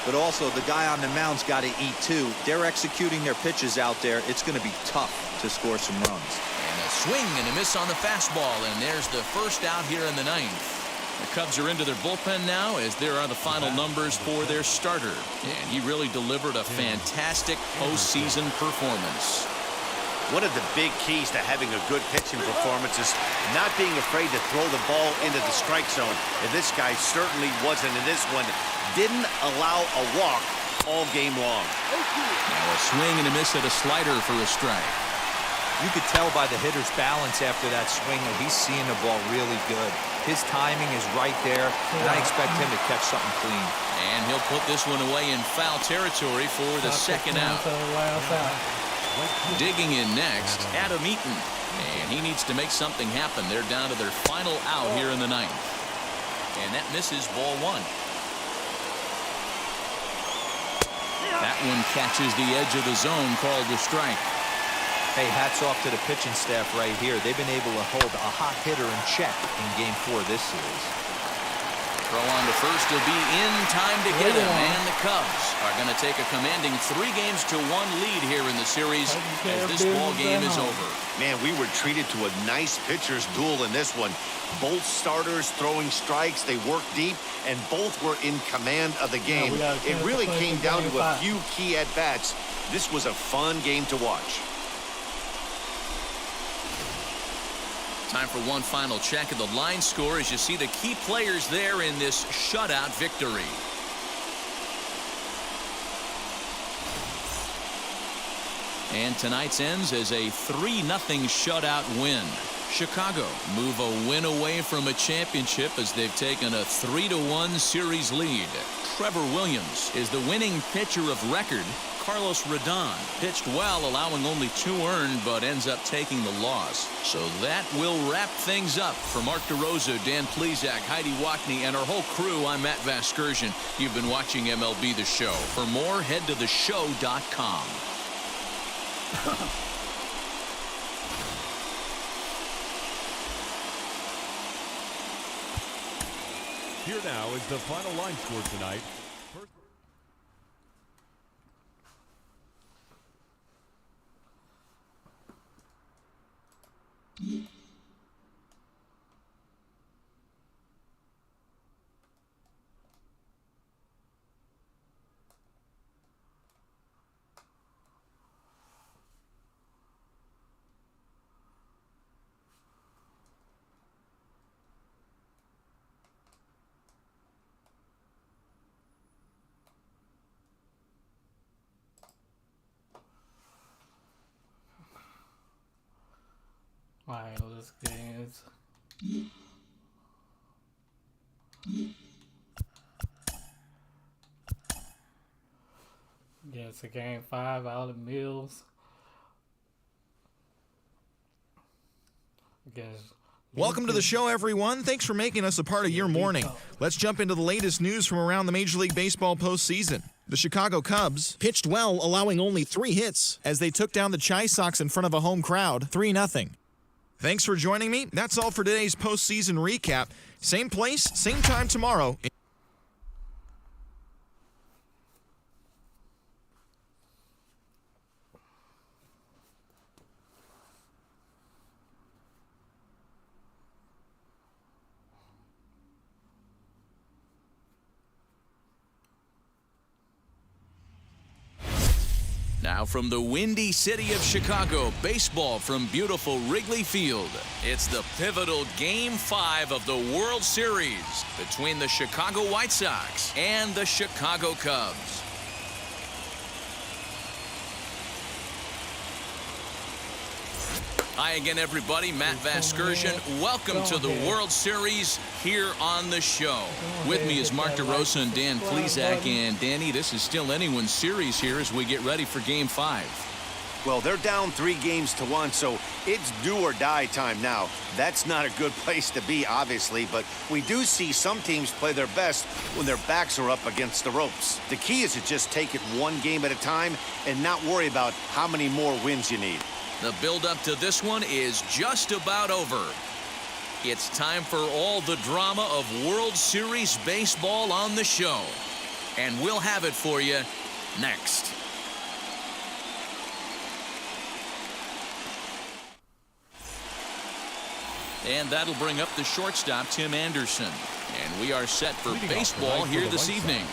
but also the guy on the mound's got to eat too. They're executing their pitches out there. It's going to be tough to score some runs. And a swing and a miss on the fastball, and there's the first out here in the 9th. The Cubs are into their bullpen now as there are the final numbers for their starter. And he really delivered a fantastic postseason performance. One of the big keys to having a good pitching performance is not being afraid to throw the ball into the strike zone. And this guy certainly wasn't in this one. Didn't allow a walk all game long. Now a swing and a miss at a slider for a strike. You could tell by the hitter's balance after that swing that he's seeing the ball really good. His timing is right there, and I expect him to catch something clean. And he'll put this one away in foul territory for the second out. Digging in next, Adam Eaton. And he needs to make something happen. They're down to their final out here in the ninth. And that misses ball one. That one catches the edge of the zone, called a strike. Hey, hats off to the pitching staff right here. They've been able to hold a hot hitter in check in Game 4 this series. Throw on to first will be in time to get him. And the Cubs are going to take a commanding 3-1 lead here in the series as this ball game is over. Man, we were treated to a nice pitcher's duel in this one. Both starters throwing strikes. They worked deep, and both were in command of the game. It really came down to a few key at-bats. This was a fun game to watch. Time for one final check of the line score as you see the key players there in this shutout victory. And tonight's ends as a 3-0 shutout win. Chicago move a win away from a championship as they've taken a 3-1 series lead. Trevor Williams is the winning pitcher of record. Carlos Rodon pitched well, allowing only 2 earned, but ends up taking the loss. So that will wrap things up. For Mark DeRosa, Dan Plesac, Heidi Wackney, and our whole crew, I'm Matt Vasgersian. You've been watching MLB The Show. For more, head to theshow.com. Here now is the final line score tonight. Alright, let's get it. Yeah, it's a game 5 out of Mills. Welcome to the show, everyone. Thanks for making us a part of your morning. Let's jump into the latest news from around the Major League Baseball postseason. The Chicago Cubs pitched well, allowing only 3 hits as they took down the Chi Sox in front of a home crowd, 3-0. Thanks for joining me. That's all for today's postseason recap. Same place, same time tomorrow. Now from the windy city of Chicago, baseball from beautiful Wrigley Field. It's the pivotal Game 5 of the World Series between the Chicago White Sox and the Chicago Cubs. Hi again, everybody. Matt Vasgersian. Welcome to the World Series here on the show. With me is Mark DeRosa and Dan Plesac. And Danny, this is still anyone's series here as we get ready for Game 5. Well, they're down 3-1, so it's do or die time now. That's not a good place to be, obviously, but we do see some teams play their best when their backs are up against the ropes. The key is to just take it one game at a time and not worry about how many more wins you need. The build-up to this one is just about over. It's time for all the drama of World Series baseball on the show. And we'll have it for you next. And that'll bring up the shortstop, Tim Anderson. And we are set for baseball here this evening.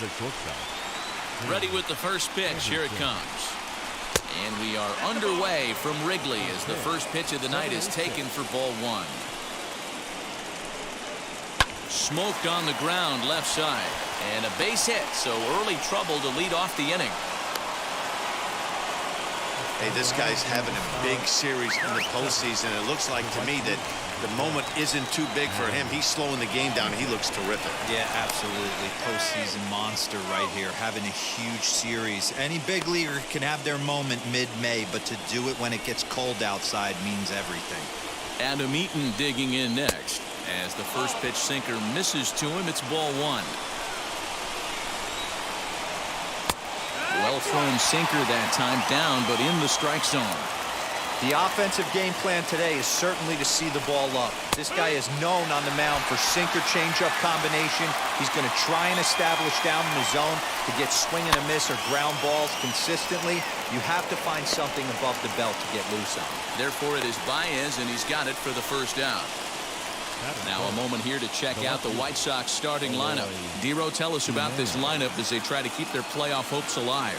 The shortstop. Ready with the first pitch. Here it comes. And we are underway from Wrigley as the first pitch of the night is taken for ball 1. Smoked on the ground left side. And a base hit, so early trouble to lead off the inning. Hey, this guy's having a big series in the postseason. It looks like to me that the moment isn't too big for him. He's slowing the game down. He looks terrific. Yeah, absolutely. Postseason monster right here, having a huge series. Any big leaguer can have their moment mid-May, but to do it when it gets cold outside means everything. Adam Eaton digging in next. As the first pitch sinker misses to him, it's ball one. Well thrown sinker that time, down, but in the strike zone. The offensive game plan today is certainly to see the ball up. This guy is known on the mound for sinker changeup combination. He's going to try and establish down in the zone to get swing and a miss or ground balls consistently. You have to find something above the belt to get loose on. Therefore, it is Baez, and he's got it for the first out. Now a moment here to check out the White Sox starting lineup. Dero, tell us about this lineup as they try to keep their playoff hopes alive.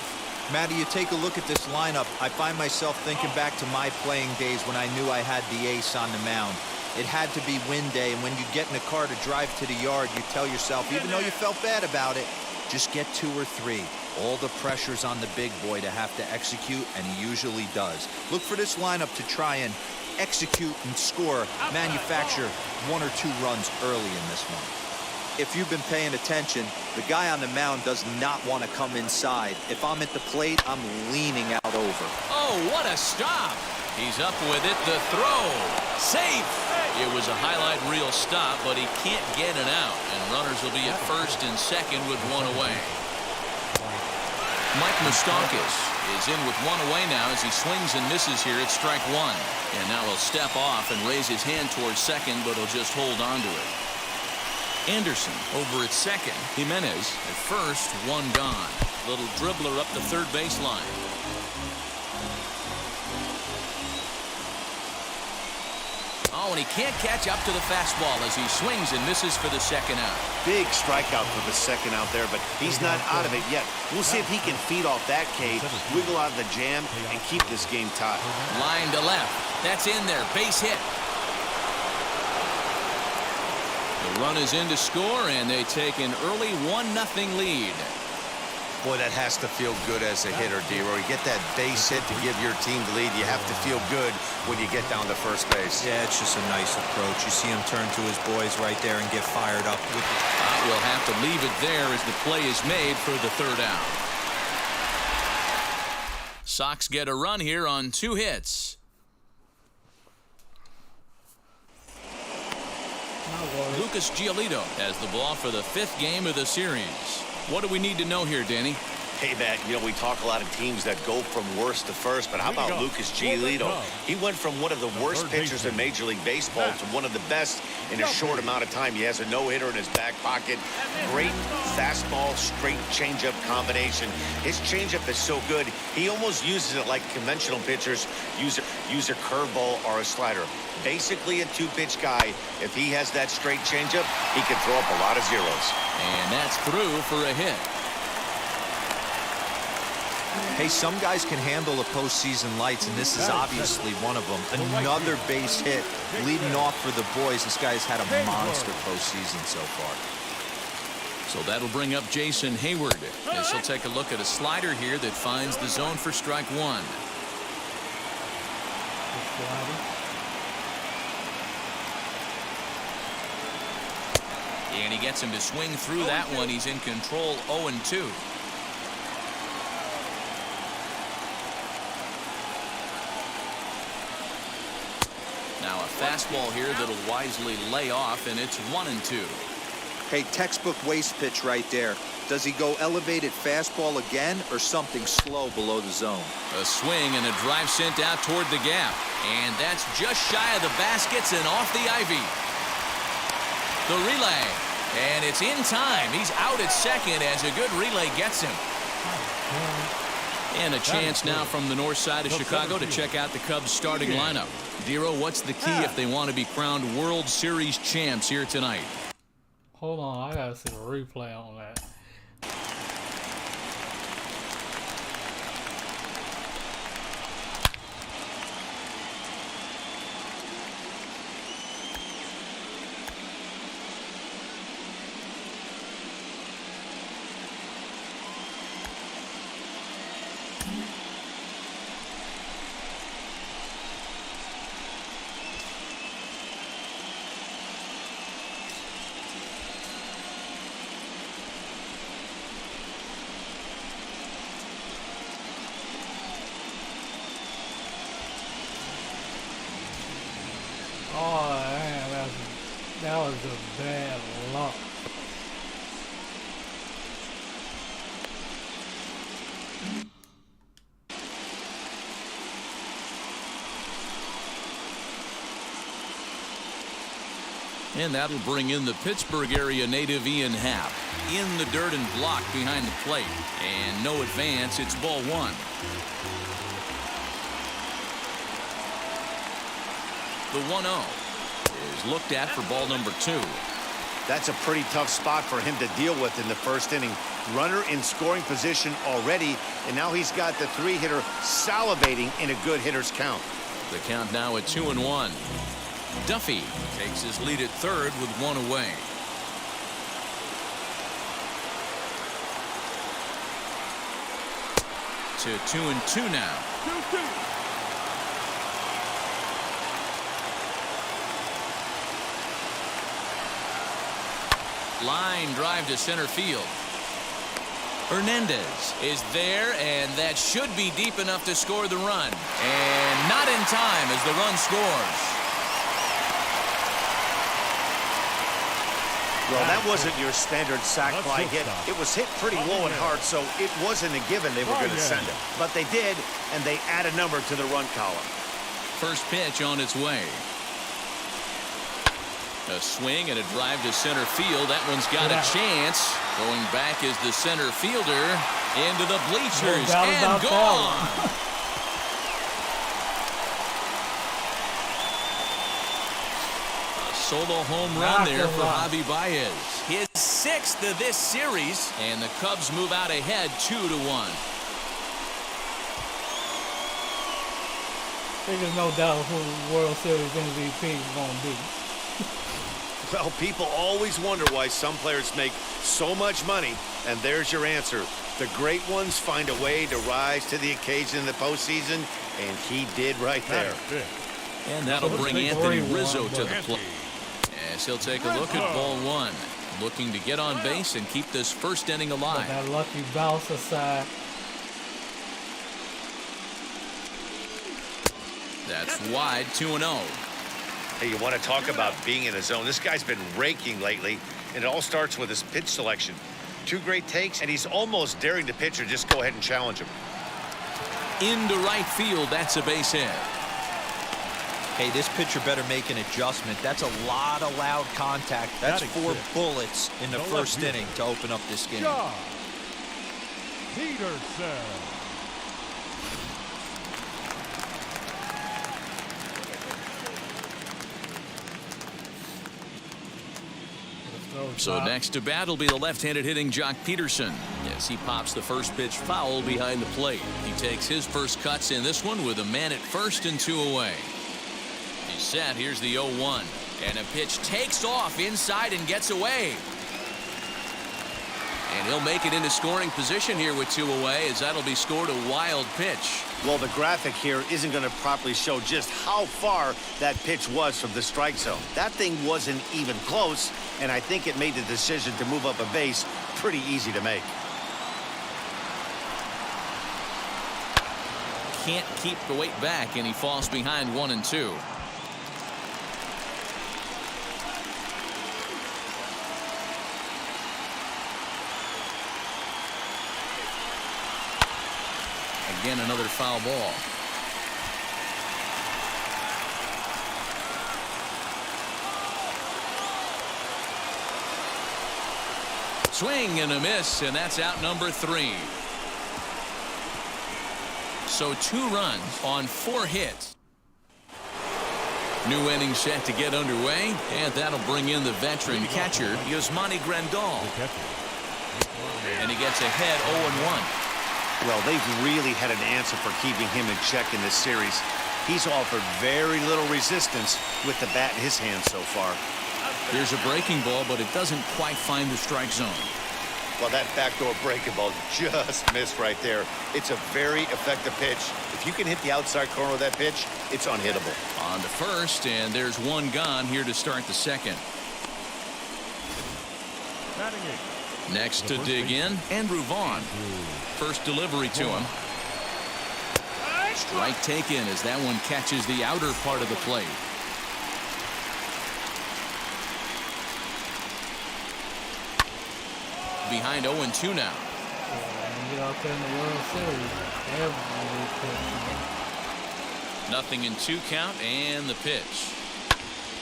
Matty, you take a look at this lineup, I find myself thinking back to my playing days when I knew I had the ace on the mound. It had to be win day, and when you get in a car to drive to the yard, you tell yourself, even though you felt bad about it, just get 2 or 3. All the pressure's on the big boy to have to execute, and he usually does. Look for this lineup to try and execute and score, manufacture 1 or 2 runs early in this one. If you've been paying attention, the guy on the mound does not want to come inside. If I'm at the plate, I'm leaning out over. Oh, what a stop! He's up with it, the throw. Safe! It was a highlight reel stop, but he can't get it out, and runners will be at first and second with 1 away. Mike Moustakas is in with 1 away now as he swings and misses here at strike 1. And now he'll step off and raise his hand towards second, but he'll just hold on to it. Anderson over at second. Jimenez at first, 1 gone. Little dribbler up the third baseline. Oh, and he can't catch up to the fastball as he swings and misses for the second out. Big strikeout for the second out there, but he's not out of it yet. We'll see if he can feed off that K, wiggle out of the jam, and keep this game tied. Line to left. That's in there. Base hit. The run is in to score, and they take an early 1-0 lead. Boy, that has to feel good as a hitter, Dero. You get that base hit to give your team the lead. You have to feel good when you get down to first base. Yeah, it's just a nice approach. You see him turn to his boys right there and get fired up with it. We'll have to leave it there as the play is made for the third out. Sox get a run here on 2 hits. Lucas Giolito has the ball for the 5th game of the series. What do we need to know here, Danny? Hey, Matt, you know, we talk a lot of teams that go from worst to first, but how about Lucas Giolito? He went from one of the worst pitchers in Major League Baseball to one of the best in a short amount of time. He has a no-hitter in his back pocket. Great fastball, straight changeup combination. His changeup is so good, he almost uses it like conventional pitchers use a curveball or a slider. Basically a 2-pitch guy. If he has that straight changeup, he can throw up a lot of zeros. And that's through for a hit. Hey, some guys can handle the postseason lights, and this is obviously one of them. Another base hit leading off for the boys. This guy's had a monster postseason so far. So that'll bring up Jason Hayward as he'll take a look at a slider here that finds the zone for strike 1. And he gets him to swing through that one. He's in control, 0-2. Now a fastball here that'll wisely lay off, and it's 1-2. Hey, textbook waste pitch right there. Does he go elevated fastball again or something slow below the zone? A swing and a drive sent out toward the gap. And that's just shy of the baskets and off the ivy. The relay. And it's in time. He's out at second as a good relay gets him. And a chance now from the north side of Chicago to check out the Cubs starting lineup. Dero, what's the key if they want to be crowned World Series champs here tonight? Hold on, I gotta see the replay on that. Oh man, that was a bad luck. And that'll bring in the Pittsburgh area native Ian Happ. In the dirt and blocked behind the plate. And no advance. It's ball one. The 1-0 is looked at for ball number 2. That's a pretty tough spot for him to deal with in the first inning. Runner in scoring position already, and now he's got the 3-hitter salivating in a good hitter's count. The count now at 2-1. Duffy takes his lead at third with 1 away. To 2-2 now. Line drive to center field. Hernandez is there, and that should be deep enough to score the run. And not in time as the run scores. Well, that wasn't your standard sac fly hit. It was hit pretty low and hard, so it wasn't a given they were going to send it. But they did, and they add a number to the run column. First pitch on its way. A swing and a drive to center field. That one's got a chance. Going back is the center fielder into the bleachers and gone. Solo home run there for Javi Baez. His 6th of this series, and the Cubs move out ahead 2-1. I think there's no doubt who the World Series MVP is going to be. Well, people always wonder why some players make so much money, and there's your answer. The great ones find a way to rise to the occasion in the postseason, and he did right there. And that'll bring Anthony Rizzo to the plate. As he'll take a look at ball 1. Looking to get on base and keep this first inning alive. That lucky bounce aside. That's wide, 2-0. Hey, you want to talk about being in a zone? This guy's been raking lately, and it all starts with his pitch selection. 2 great takes, and he's almost daring the pitcher just go ahead and challenge him. Into right field, that's a base hit. Hey, this pitcher better make an adjustment. That's a lot of loud contact. That's 4 bullets in the first inning to open up this game. Peterson. So next to bat will be the left-handed hitting Jock Peterson. Yes, he pops the first pitch foul behind the plate. He takes his first cuts in this one with a man at first and 2 away. He's set. Here's the 0-1. And a pitch takes off inside and gets away. And he'll make it into scoring position here with 2 away, as that'll be scored a wild pitch. Well, the graphic here isn't going to properly show just how far that pitch was from the strike zone. That thing wasn't even close, and I think it made the decision to move up a base pretty easy to make. Can't keep the weight back, and he falls behind 1 and 2. Again, another foul ball. Swing and a miss, and that's out number 3. So 2 runs on 4 hits. New inning set to get underway, and that'll bring in the veteran catcher, Yasmani Grandal. And he gets ahead 0-1. Well, they've really had an answer for keeping him in check in this series. He's offered very little resistance with the bat in his hand so far. Here's a breaking ball, but it doesn't quite find the strike zone. Well, that backdoor breaking ball just missed right there. It's a very effective pitch. If you can hit the outside corner of that pitch, it's unhittable. On to first, and there's 1 gone here to start the second. Next to dig in, Andrew Vaughn. First delivery to him. Strike taken as that one catches the outer part of the plate. behind 0-2 now. Yeah, when you get out there in the World Series, everybody puts 0-2 count, and the pitch.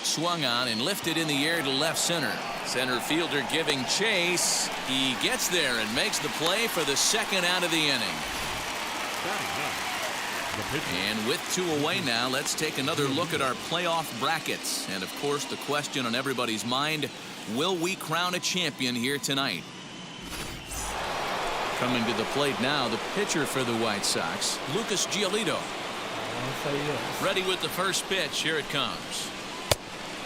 Swung on and lifted in the air to left center. Center fielder giving chase. He gets there and makes the play for the second out of the inning. And with 2 away now, let's take another look at our playoff brackets. And of course, the question on everybody's mind, will we crown a champion here tonight? Coming to the plate now, the pitcher for the White Sox, Lucas Giolito. Ready with the first pitch. Here it comes.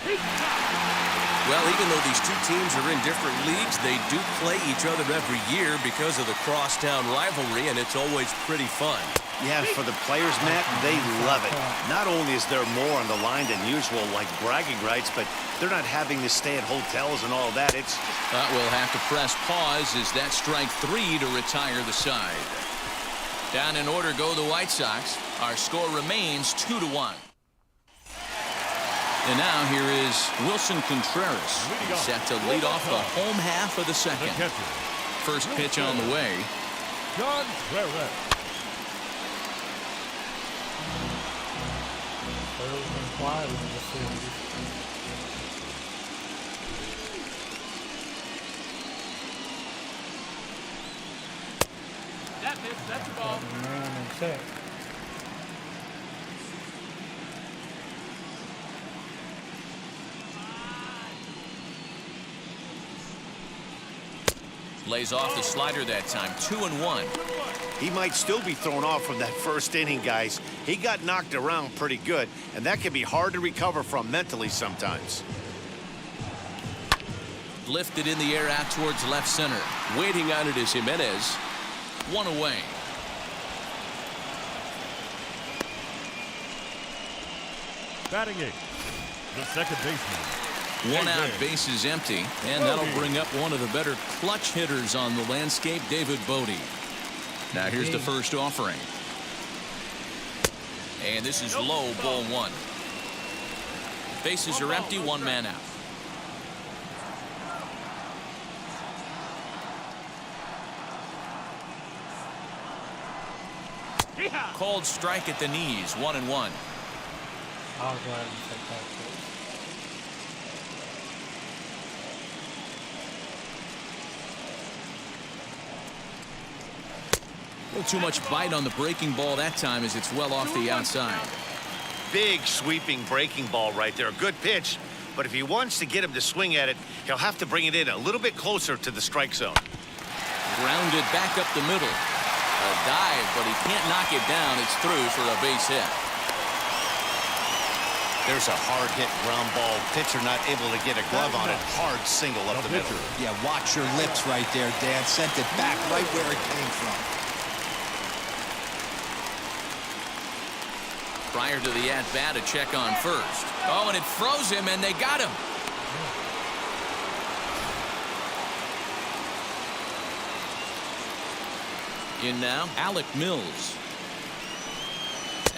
Well, even though these two teams are in different leagues, they do play each other every year because of the crosstown rivalry, and it's always pretty fun. Yeah, for the players, Matt, they love it. Not only is there more on the line than usual, like bragging rights, but they're not having to stay at hotels and all that. It's We'll have to press pause as that strike 3 to retire the side. Down in order go the White Sox. Our score remains 2-1. And now here is Wilson Contreras, set to lead off the home half of the second. First pitch on the way. Contreras. quiet in the series. That's a ball. Man in check. Lays off the slider that time. 2-1. He might still be thrown off from that first inning, guys. He got knocked around pretty good, and that can be hard to recover from mentally sometimes. Lifted in the air out towards left center. Waiting on it is Jimenez. One away. Batting eighth, the second baseman. One out, bases empty, and that'll bring up one of the better clutch hitters on the landscape, David Bodie. Now here's the first offering. And this is low, ball one. Bases are empty, one man out. Called strike at the knees, 1-1. I'll go ahead and take that pitch. A little too much bite on the breaking ball that time as it's well off the outside. Big sweeping breaking ball right there. Good pitch. But if he wants to get him to swing at it, he'll have to bring it in a little bit closer to the strike zone. Grounded back up the middle. A dive, but he can't knock it down. It's through for a base hit. There's a hard hit ground ball. Pitcher not able to get a glove on it. Hard single up the middle. Yeah, watch your lips right there, Dan. Sent it back right where it came from. Prior to the at-bat, a check on first. Oh, and it froze him, and they got him. In now, Alec Mills.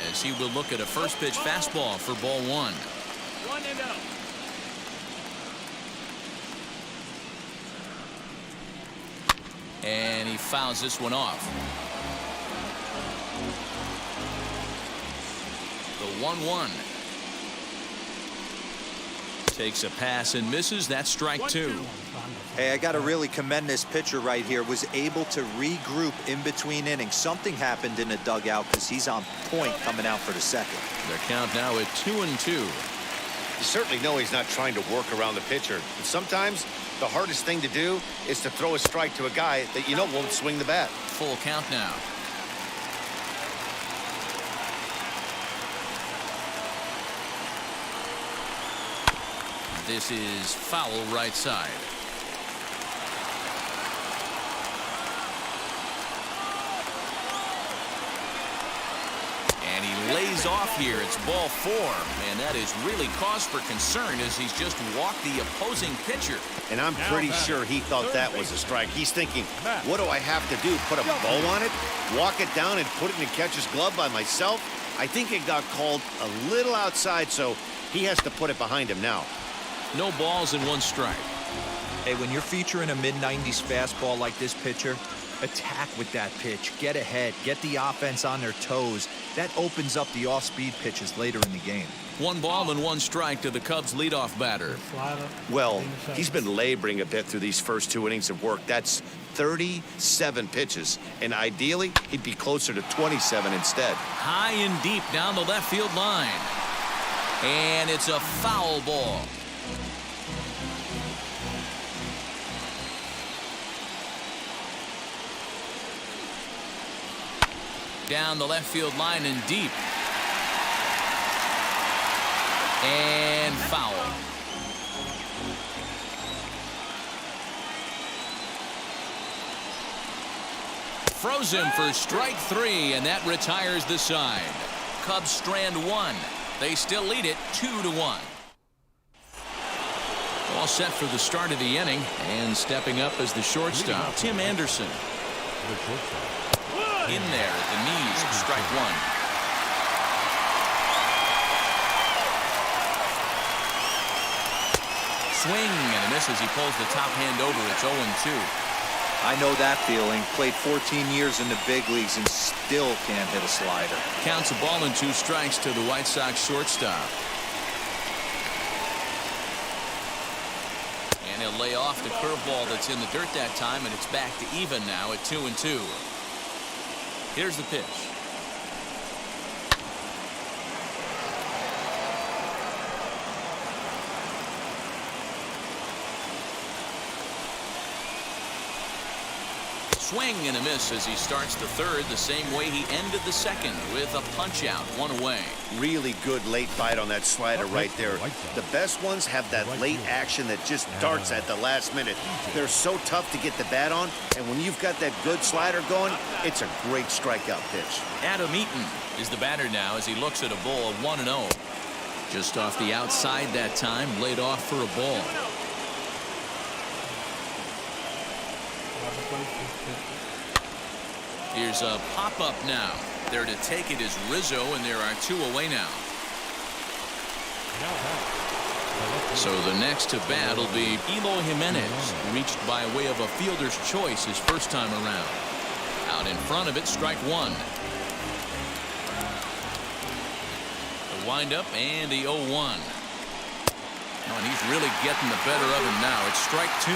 As he will look at a first pitch fastball for ball one. 1-0. And he fouls this one off. The 1-1. Takes a pass and misses. That's strike two. Hey, I got to really commend this pitcher right here. Was able to regroup in between innings. Something happened in the dugout because he's on point coming out for the second. Their count now at 2-2. You certainly know he's not trying to work around the pitcher. But sometimes the hardest thing to do is to throw a strike to a guy that you know won't swing the bat. Full count now. This is foul right side. And he lays off here. It's ball four. And that is really cause for concern as he's just walked the opposing pitcher. And I'm pretty sure he thought that was a strike. He's thinking, what do I have to do? Put a bow on it? Walk it down and put it in the catcher's glove by myself? I think it got called a little outside, so he has to put it behind him now. No balls and one strike. Hey, when you're featuring a mid-90s fastball like this pitcher, attack with that pitch. Get ahead. Get the offense on their toes. That opens up the off-speed pitches later in the game. 1 ball and 1 strike to the Cubs leadoff batter. Well, he's been laboring a bit through these first 2 innings of work. That's 37 pitches, and ideally, he'd be closer to 27 instead. High and deep down the left field line. And it's a foul ball. Down the left field line and deep. And foul. Frozen for strike 3, and that retires the side. Cubs strand 1. They still lead it 2-1. All set for the start of the inning, and stepping up as the shortstop, Tim Anderson. In there at the knees, strike 1. Swing and a miss as he pulls the top hand over. It's 0-2. I know that feeling. Played 14 years in the big leagues and still can't hit a slider. Counts a ball and 2 strikes to the White Sox shortstop. And he'll lay off the curveball that's in the dirt that time, and it's back to even now at 2-2. Here's the pitch. Swing and a miss as he starts the third the same way he ended the second, with a punch out, 1 away. Really good late bite on that slider right there. The best ones have that late action that just darts at the last minute. They're so tough to get the bat on, and when you've got that good slider going, it's a great strikeout pitch. Adam Eaton is the batter now as he looks at a ball of 1-0. Just off the outside that time, laid off for a ball. Here's a pop-up now. There to take it is Rizzo, and there are 2 away now. So the next to bat will be Eloy Jimenez, reached by way of a fielder's choice his first time around. Out in front of it, strike 1. The windup and the 0-1. Oh, and he's really getting the better of him now. It's strike 2.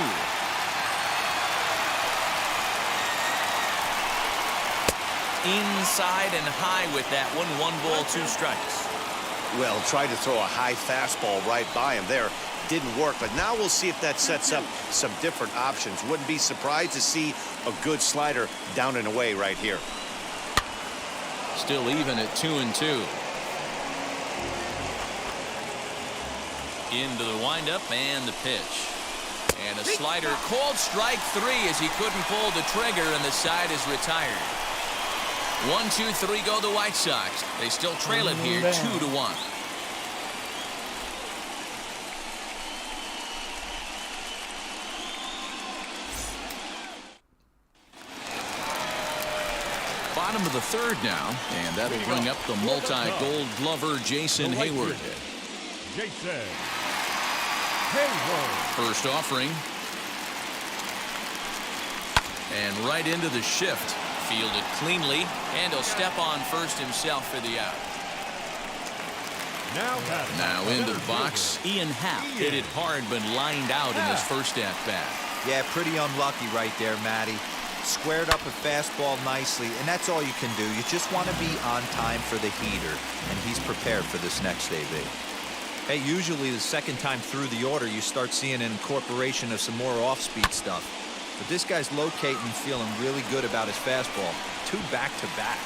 Inside and high with that one. 1 ball, 2 strikes. Well, tried to throw a high fastball right by him there. Didn't work, but now we'll see if that sets up some different options. Wouldn't be surprised to see a good slider down and away right here. Still even at 2-2. Into the windup and the pitch. And a slider called strike 3 as he couldn't pull the trigger, and the side is retired. 1, 2, 3 go the White Sox. They still trail it here 2-1. Bottom of the third now, and that'll bring up the multi-gold glover Jason Hayward. Jason Hayward. First offering. And right into the shift. Fielded cleanly, and he'll step on first himself for the out. Now into the box, Ian Happ hit it hard but lined out in his first at-bat. Yeah, pretty unlucky right there, Matty. Squared up a fastball nicely, and that's all you can do. You just want to be on time for the heater, and he's prepared for this next AB. Hey, usually the second time through the order, you start seeing an incorporation of some more off-speed stuff. But this guy's locating and feeling really good about his fastball. 2 back-to-back.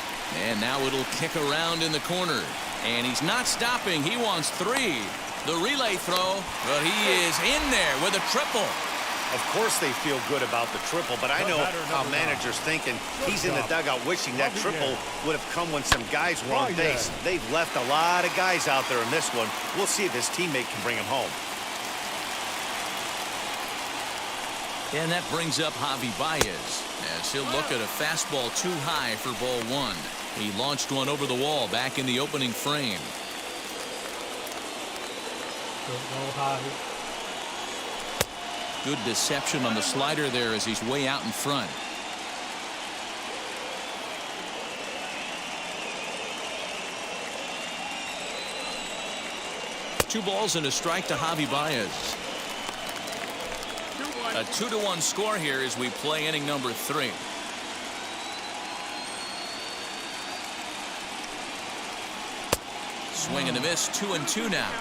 And now it'll kick around in the corner. And he's not stopping. He wants 3. The relay throw, but he is in there with a triple. Of course they feel good about the triple, but I know how managers thinking. He's in the dugout wishing that triple would have come when some guys were on base. They've left a lot of guys out there in this one. We'll see if his teammate can bring him home. And that brings up Javi Baez as he'll look at a fastball too high for ball 1. He launched one over the wall back in the opening frame. Good deception on the slider there as he's way out in front. Two balls and a strike to Javi Baez. A 2-1 score here as we play inning number 3. Swing and a miss, 2-2 now.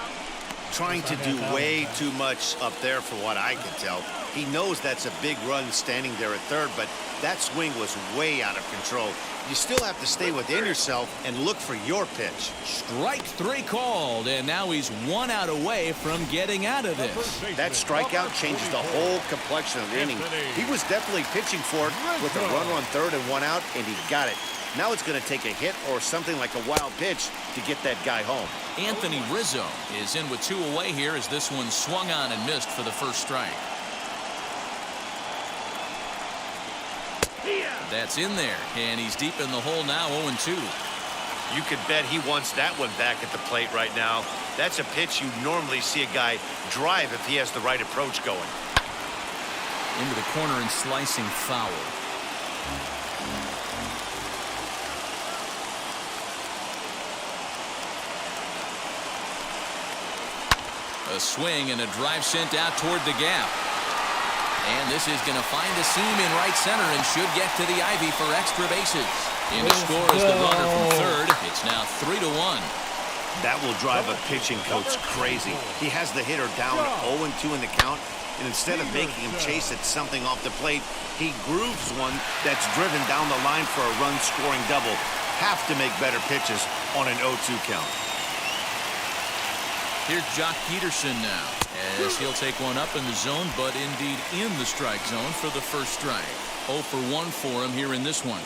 Trying to do way too much up there for what I can tell. He knows that's a big run standing there at third, but that swing was way out of control. You still have to stay within yourself and look for your pitch. Strike 3 called, and now he's 1 out away from getting out of this. That strikeout changes the whole complexion of the inning. He was definitely pitching for it with a runner on third and 1 out, and he got it. Now it's going to take a hit or something like a wild pitch to get that guy home. Anthony Rizzo is in with 2 away here as this one swung on and missed for the first strike. That's in there, and he's deep in the hole now, 0-2. You could bet he wants that one back at the plate right now. That's a pitch you normally see a guy drive if he has the right approach going. Into the corner and slicing foul. A swing and a drive sent out toward the gap. And this is going to find a seam in right center and should get to the ivy for extra bases. In to score is the runner from third. It's now 3-1. That will drive a pitching coach crazy. He has the hitter down 0-2 in the count, and instead of making him chase at something off the plate, he grooves one that's driven down the line for a run-scoring double. Have to make better pitches on an 0-2 count. Here's Jock Peterson now, as he'll take one up in the zone, but indeed in the strike zone for the first strike. 0 for 1 for him here in this one.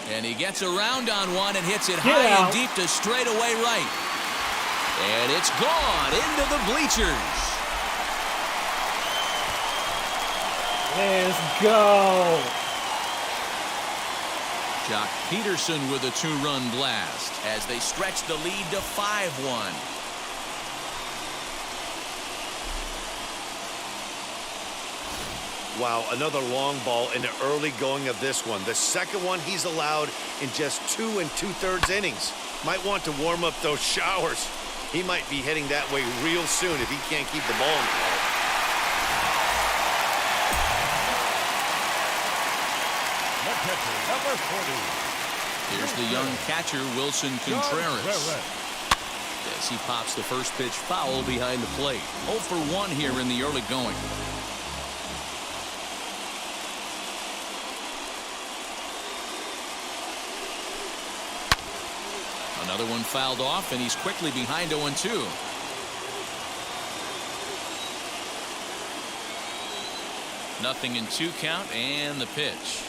And he gets around on one and hits it high and deep to straightaway right. And it's gone into the bleachers. Let's go. Jock Peterson with a 2-run blast as they stretch the lead to 5-1. Wow, another long ball in the early going of this one. The second one he's allowed in just 2 2/3 innings. Might want to warm up those showers. He might be heading that way real soon if he can't keep the ball in play. Number 40. Here's the young catcher, Wilson Contreras. As he pops the first pitch foul behind the plate. 0 for 1 here in the early going. Another one fouled off, and he's quickly behind 0-2. Nothing in 2 count, and the pitch.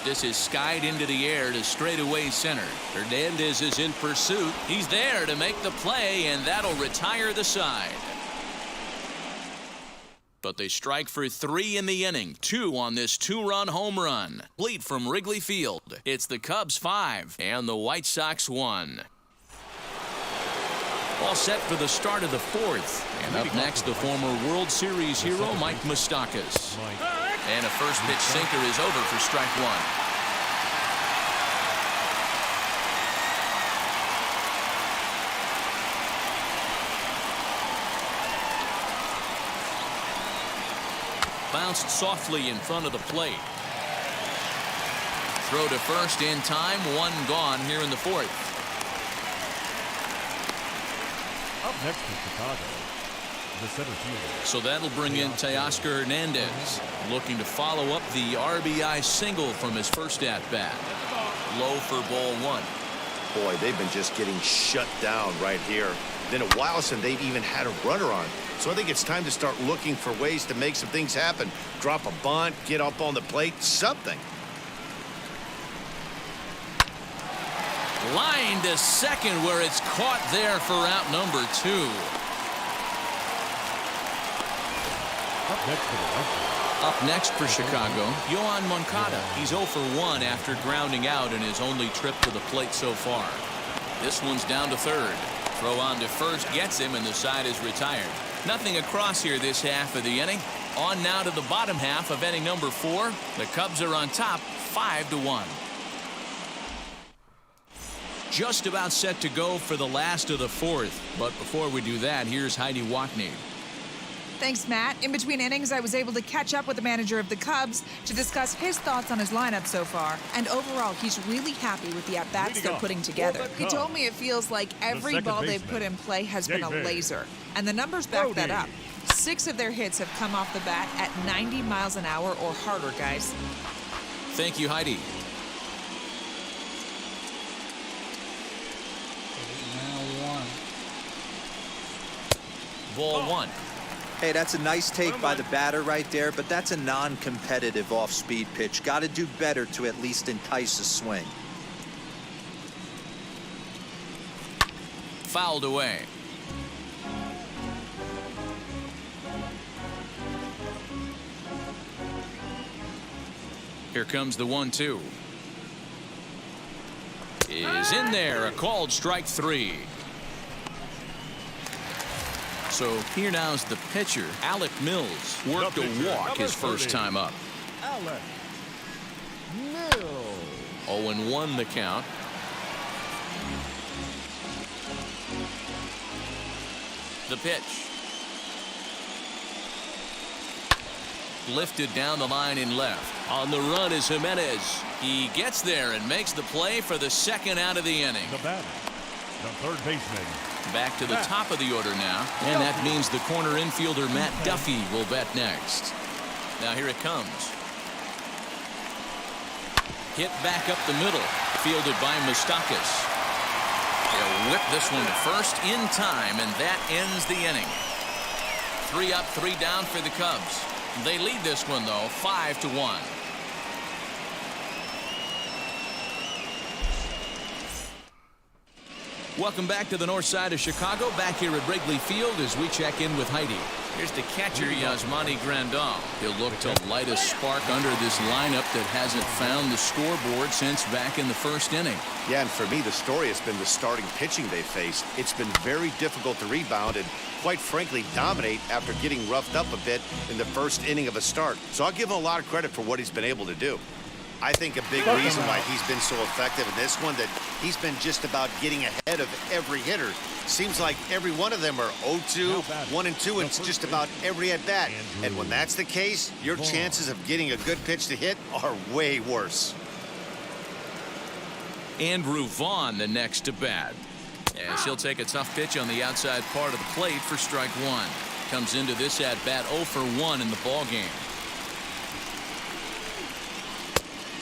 This is skied into the air to straightaway center. Hernandez is in pursuit. He's there to make the play, and that'll retire the side. But they strike for 3 in the inning. 2 on this 2-run home run. Lead from Wrigley Field. It's the Cubs 5 and the White Sox 1. All set for the start of the 4th. And up next, the former World Series hero, Mike Moustakas. And a first pitch sinker is over for strike 1. Bounced softly in front of the plate. Throw to first in time. 1 gone here in the 4th. Up next to Chicago, the center fielder. So that'll bring in Teoscar Hernandez, looking to follow up the RBI single from his first at-bat. Low for ball 1. Boy, they've been just getting shut down right here. Been a while since they've even had a runner on. So I think it's time to start looking for ways to make some things happen. Drop a bunt, get up on the plate, something. Line to second where it's caught there for out number 2. Up next for Chicago, Yoan Moncada. He's 0 for 1 after grounding out in his only trip to the plate so far. This one's down to third. Throw on to first gets him, and the side is retired. Nothing across here this half of the inning. On now to the bottom half of inning number 4. The Cubs are on top 5-1. Just about set to go for the last of the 4th. But before we do that, here's Heidi Watney. Thanks, Matt. In between innings, I was able to catch up with the manager of the Cubs to discuss his thoughts on his lineup so far. And overall, he's really happy with the at-bats they're putting together. He told me it feels like every ball they've put in play has been a laser. And the numbers back that up. 6 of their hits have come off the bat at 90 miles an hour or harder, guys. Thank you, Heidi. Ball 1. Hey, that's a nice take by the batter right there, but that's a non-competitive off-speed pitch. Got to do better to at least entice a swing. Fouled away. Here comes the 1-2. Is in there, a called strike 3. So here now's the pitcher. Alec Mills worked a walk his first time up. Alec Mills. 0-1 the count. The pitch. Lifted down the line in left. On the run is Jimenez. He gets there and makes the play for the second out of the inning. The batter, the third baseman. Back to the top of the order now, and that means the corner infielder Matt Duffy will bat next. Now here it comes. Hit back up the middle, fielded by Moustakas. He'll whip this one to first in time, and that ends the inning. 3 up, 3 down for the Cubs. They lead this one though 5-1. Welcome back to the north side of Chicago, back here at Wrigley Field as we check in with Heidi. Here's the catcher, Yasmani Grandal. He'll look to light a spark under this lineup that hasn't found the scoreboard since back in the first inning. Yeah, and for me, the story has been the starting pitching they faced. It's been very difficult to rebound and, quite frankly, dominate after getting roughed up a bit in the first inning of a start. So I'll give him a lot of credit for what he's been able to do. I think a big reason why he's been so effective in this one that he's been just about getting ahead of every hitter. Seems like every one of them are 0-2, 1-2, and it's just about every at-bat. And when that's the case, your chances of getting a good pitch to hit are way worse. Andrew Vaughn, the next to bat. As he'll take a tough pitch on the outside part of the plate for strike 1. Comes into this at-bat 0 for 1 in the ballgame.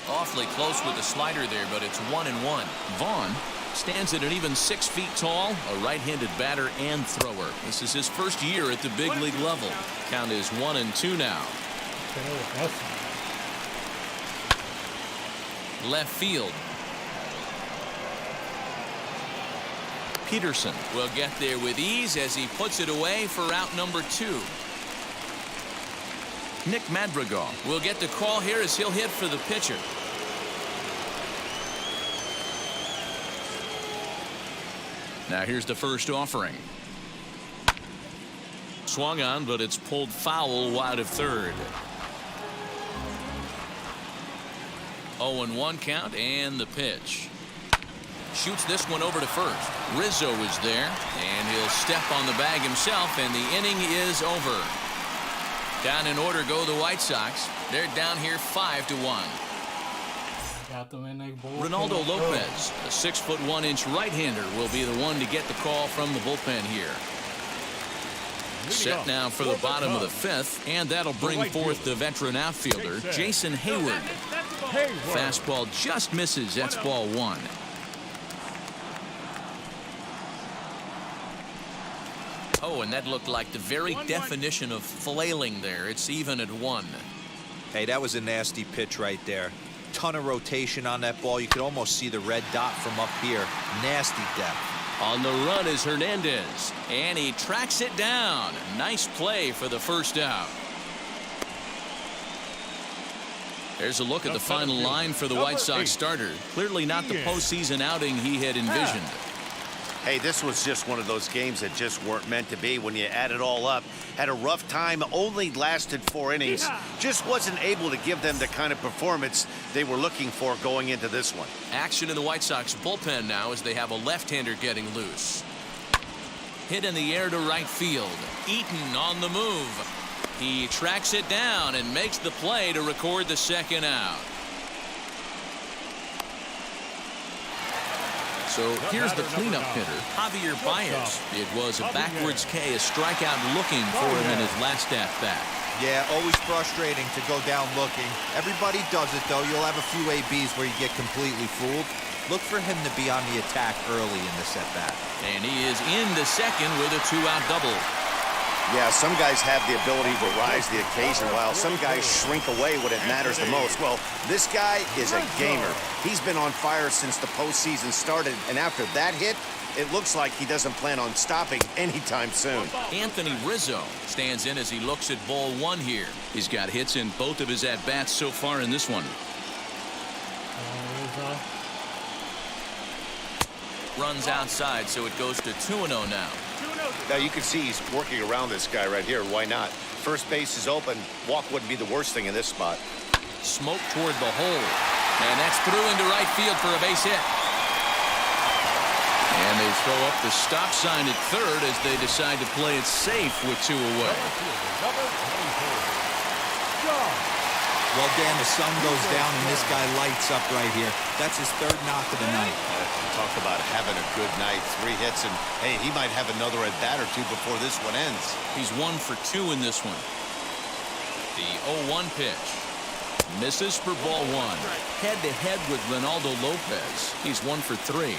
Awfully close with the slider there, but it's 1-1. Vaughn stands at an even 6 feet tall, a right-handed batter and thrower. This is his first year at the big league level. Count is 1-2 now. Left field. Peterson will get there with ease as he puts it away for out number 2. Nick Madrigal will get the call here as he'll hit for the pitcher. Now here's the first offering. Swung on, but it's pulled foul wide of third. 0-1 count and the pitch. Shoots this one over to first. Rizzo is there, and he'll step on the bag himself, and the inning is over. Down in order go the White Sox. They're down here 5-1. Ronaldo Lopez, a 6'1" right-hander, will be the one to get the call from the bullpen here. Set now for the bottom of the 5th, and that'll bring forth the veteran outfielder, Jason Hayward. Fastball just misses. That's ball 1. Oh, and that looked like the very definition of flailing there. It's even at 1. Hey, that was a nasty pitch right there. Ton of rotation on that ball. You could almost see the red dot from up here. Nasty depth. On the run is Hernandez, and he tracks it down. Nice play for the first out. There's a look at the final line for the White Sox starter. Clearly not the postseason outing he had envisioned. Hey, this was just one of those games that just weren't meant to be when you add it all up. Had a rough time, only lasted 4 innings. Just wasn't able to give them the kind of performance they were looking for going into this one. Action in the White Sox bullpen now as they have a left-hander getting loose. Hit in the air to right field. Eaton on the move. He tracks it down and makes the play to record the second out. So here's the cleanup hitter, Javier Baez. It was a backwards K, a strikeout looking for him in his last at-bat. Yeah, always frustrating to go down looking. Everybody does it, though. You'll have a few ABs where you get completely fooled. Look for him to be on the attack early in this at-bat. And he is in the second with a 2-out double. Yeah, some guys have the ability to rise the occasion while some guys shrink away when it matters the most. Well, this guy is a gamer. He's been on fire since the postseason started, and after that hit, it looks like he doesn't plan on stopping anytime soon. Anthony Rizzo stands in as he looks at ball 1 here. He's got hits in both of his at-bats so far in this one. Runs outside, so it goes to 2-0 now. Now you can see he's working around this guy right here. Why not? First base is open. Walk wouldn't be the worst thing in this spot. Smoke toward the hole. And that's through into right field for a base hit. And they throw up the stop sign at third as they decide to play it safe with 2 away. Well, Dan, the sun goes down and this guy lights up right here. That's his 3rd knock of the night. Talk about having a good night. 3 hits, and hey, he might have another at bat or 2 before this one ends. He's 1 for 2 in this one. The 0-1 pitch. Misses for ball 1. Head-to-head with Ronaldo Lopez. He's 1 for 3.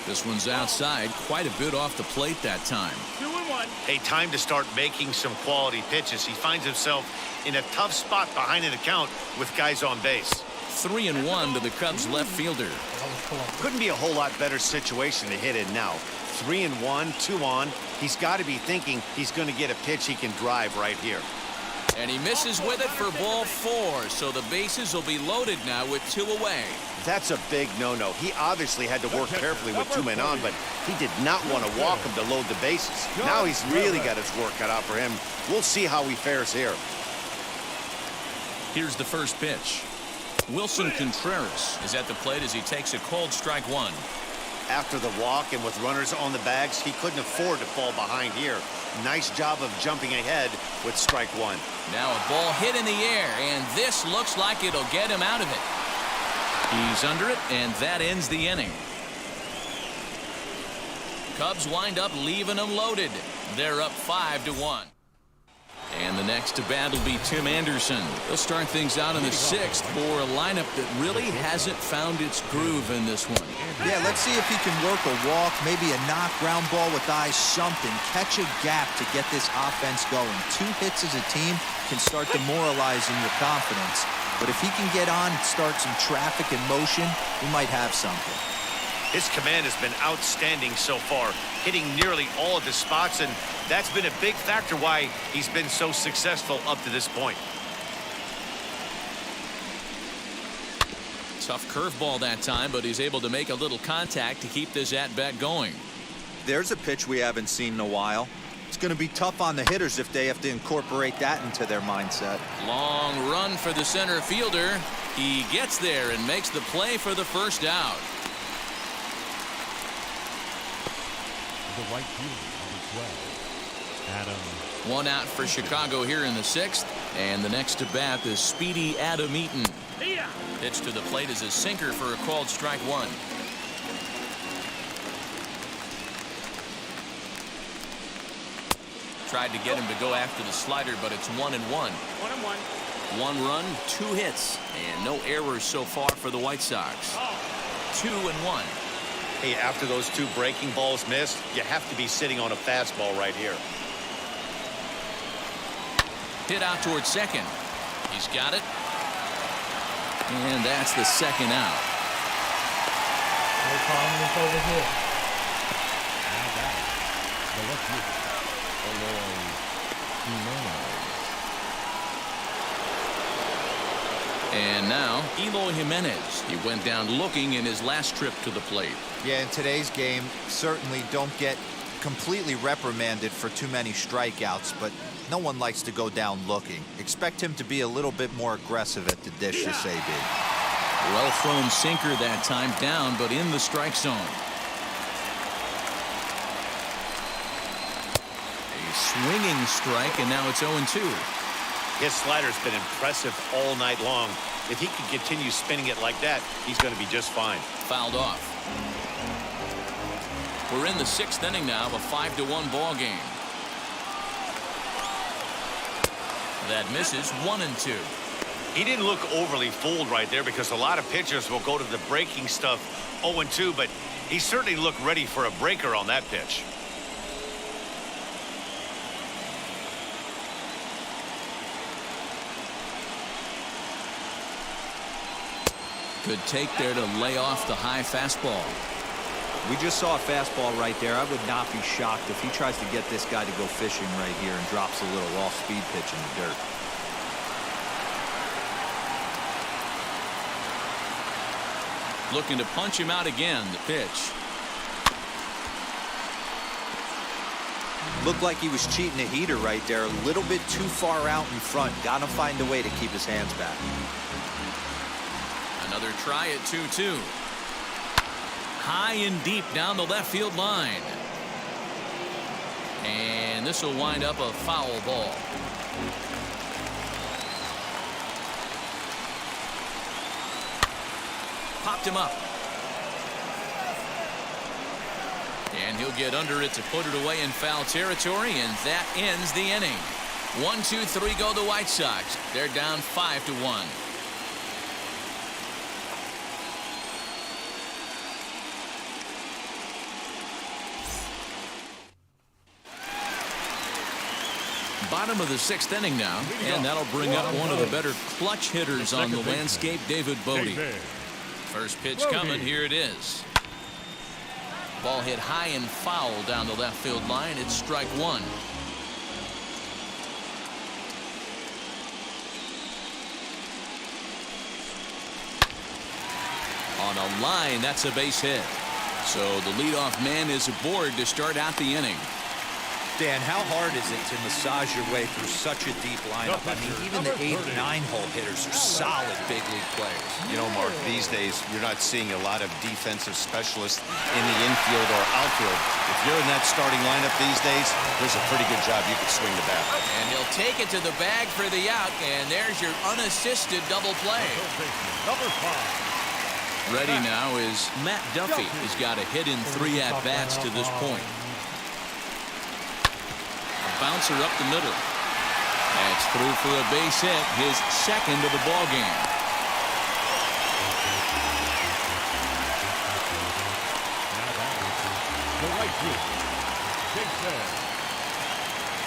This one's outside, quite a bit off the plate that time. 2-1. Hey, time to start making some quality pitches. He finds himself in a tough spot behind an account with guys on base. 3-1 to the Cubs left fielder. Couldn't be a whole lot better situation to hit in now. 3-1, 2 on. He's got to be thinking he's going to get a pitch he can drive right here. And he misses with it for ball 4, so the bases will be loaded now with 2 away. That's a big no-no. He obviously had to work carefully with 2 men on, but he did not want to walk him to load the bases. Now he's really got his work cut out for him. We'll see how he fares here. Here's the first pitch. Wilson Contreras is at the plate as he takes a called strike 1. After the walk and with runners on the bags, he couldn't afford to fall behind here. Nice job of jumping ahead with strike 1. Now a ball hit in the air, and this looks like it'll get him out of it. He's under it, and that ends the inning. Cubs wind up leaving them loaded. They're up 5-1. And the next to bat will be Tim Anderson. They'll start things out in the 6th for a lineup that really hasn't found its groove in this one. Yeah, let's see if he can work a walk, maybe a knock, ground ball with eyes, something. Catch a gap to get this offense going. 2 hits as a team can start demoralizing your confidence. But if he can get on and start some traffic in motion, we might have something. His command has been outstanding so far, hitting nearly all of his spots, and that's been a big factor why he's been so successful up to this point. Tough curveball that time, but he's able to make a little contact to keep this at-bat going. There's a pitch we haven't seen in a while. It's going to be tough on the hitters if they have to incorporate that into their mindset. Long run for the center fielder. He gets there and makes the play for the first out. The right fielder, number 12, Adam. 1 out for Chicago here in the 6th, and the next to bat is speedy Adam Eaton. Pitch to the plate is a sinker for a called strike 1. Tried to get him to go after the slider, but it's 1-1. 1 run, 2 hits, and no errors so far for the White Sox. 2-1. Hey, after those 2 breaking balls missed, you have to be sitting on a fastball right here. Hit out towards second. He's got it. And that's the second out. No problem over here. Now back, the left fielder, Eloy Jimenez. And now Eloy Jimenez. He went down looking in his last trip to the plate. Yeah, in today's game, certainly don't get completely reprimanded for too many strikeouts, but no one likes to go down looking. Expect him to be a little bit more aggressive at the dish this AB. Well thrown sinker that time, down but in the strike zone. A swinging strike, and now it's 0-2. His slider's been impressive all night long. If he can continue spinning it like that, he's going to be just fine. Fouled off. We're in the 6th inning now, a 5-1 ball game. That misses. 1-2. He didn't look overly fooled right there because a lot of pitchers will go to the breaking stuff 0-2, but he certainly looked ready for a breaker on that pitch. Good take there to lay off the high fastball. We just saw a fastball right there. I would not be shocked if he tries to get this guy to go fishing right here and drops a little off-speed pitch in the dirt. Looking to punch him out again. The pitch. Looked like he was cheating a heater right there. A little bit too far out in front. Gotta find a way to keep his hands back. Another try at 2-2. High and deep down the left field line. And this will wind up a foul ball. Popped him up. And he'll get under it to put it away in foul territory, and that ends the inning. 1-2-3 go the White Sox. They're down 5-1. Bottom of the 6th inning now, and that'll bring up one of the better clutch hitters on the landscape, David Bodie. First pitch coming. Here it is. Ball hit high and foul down the left field line. It's strike one. On a line, that's a base hit. So the leadoff man is aboard to start out the inning. Dan, how hard is it to massage your way through such a deep lineup? I mean, even the 8 and 9 hole hitters are solid big league players. You know, Mark, these days you're not seeing a lot of defensive specialists in the infield or outfield. If you're in that starting lineup these days, there's a pretty good job you could swing the bat. And he'll take it to the bag for the out, and there's your unassisted double play. Number 5. Ready now is Matt Duffy. He's got a hit in 3 at-bats to this point. Bouncer up the middle. That's through for a base hit, his second of the ball game. The right field. Jason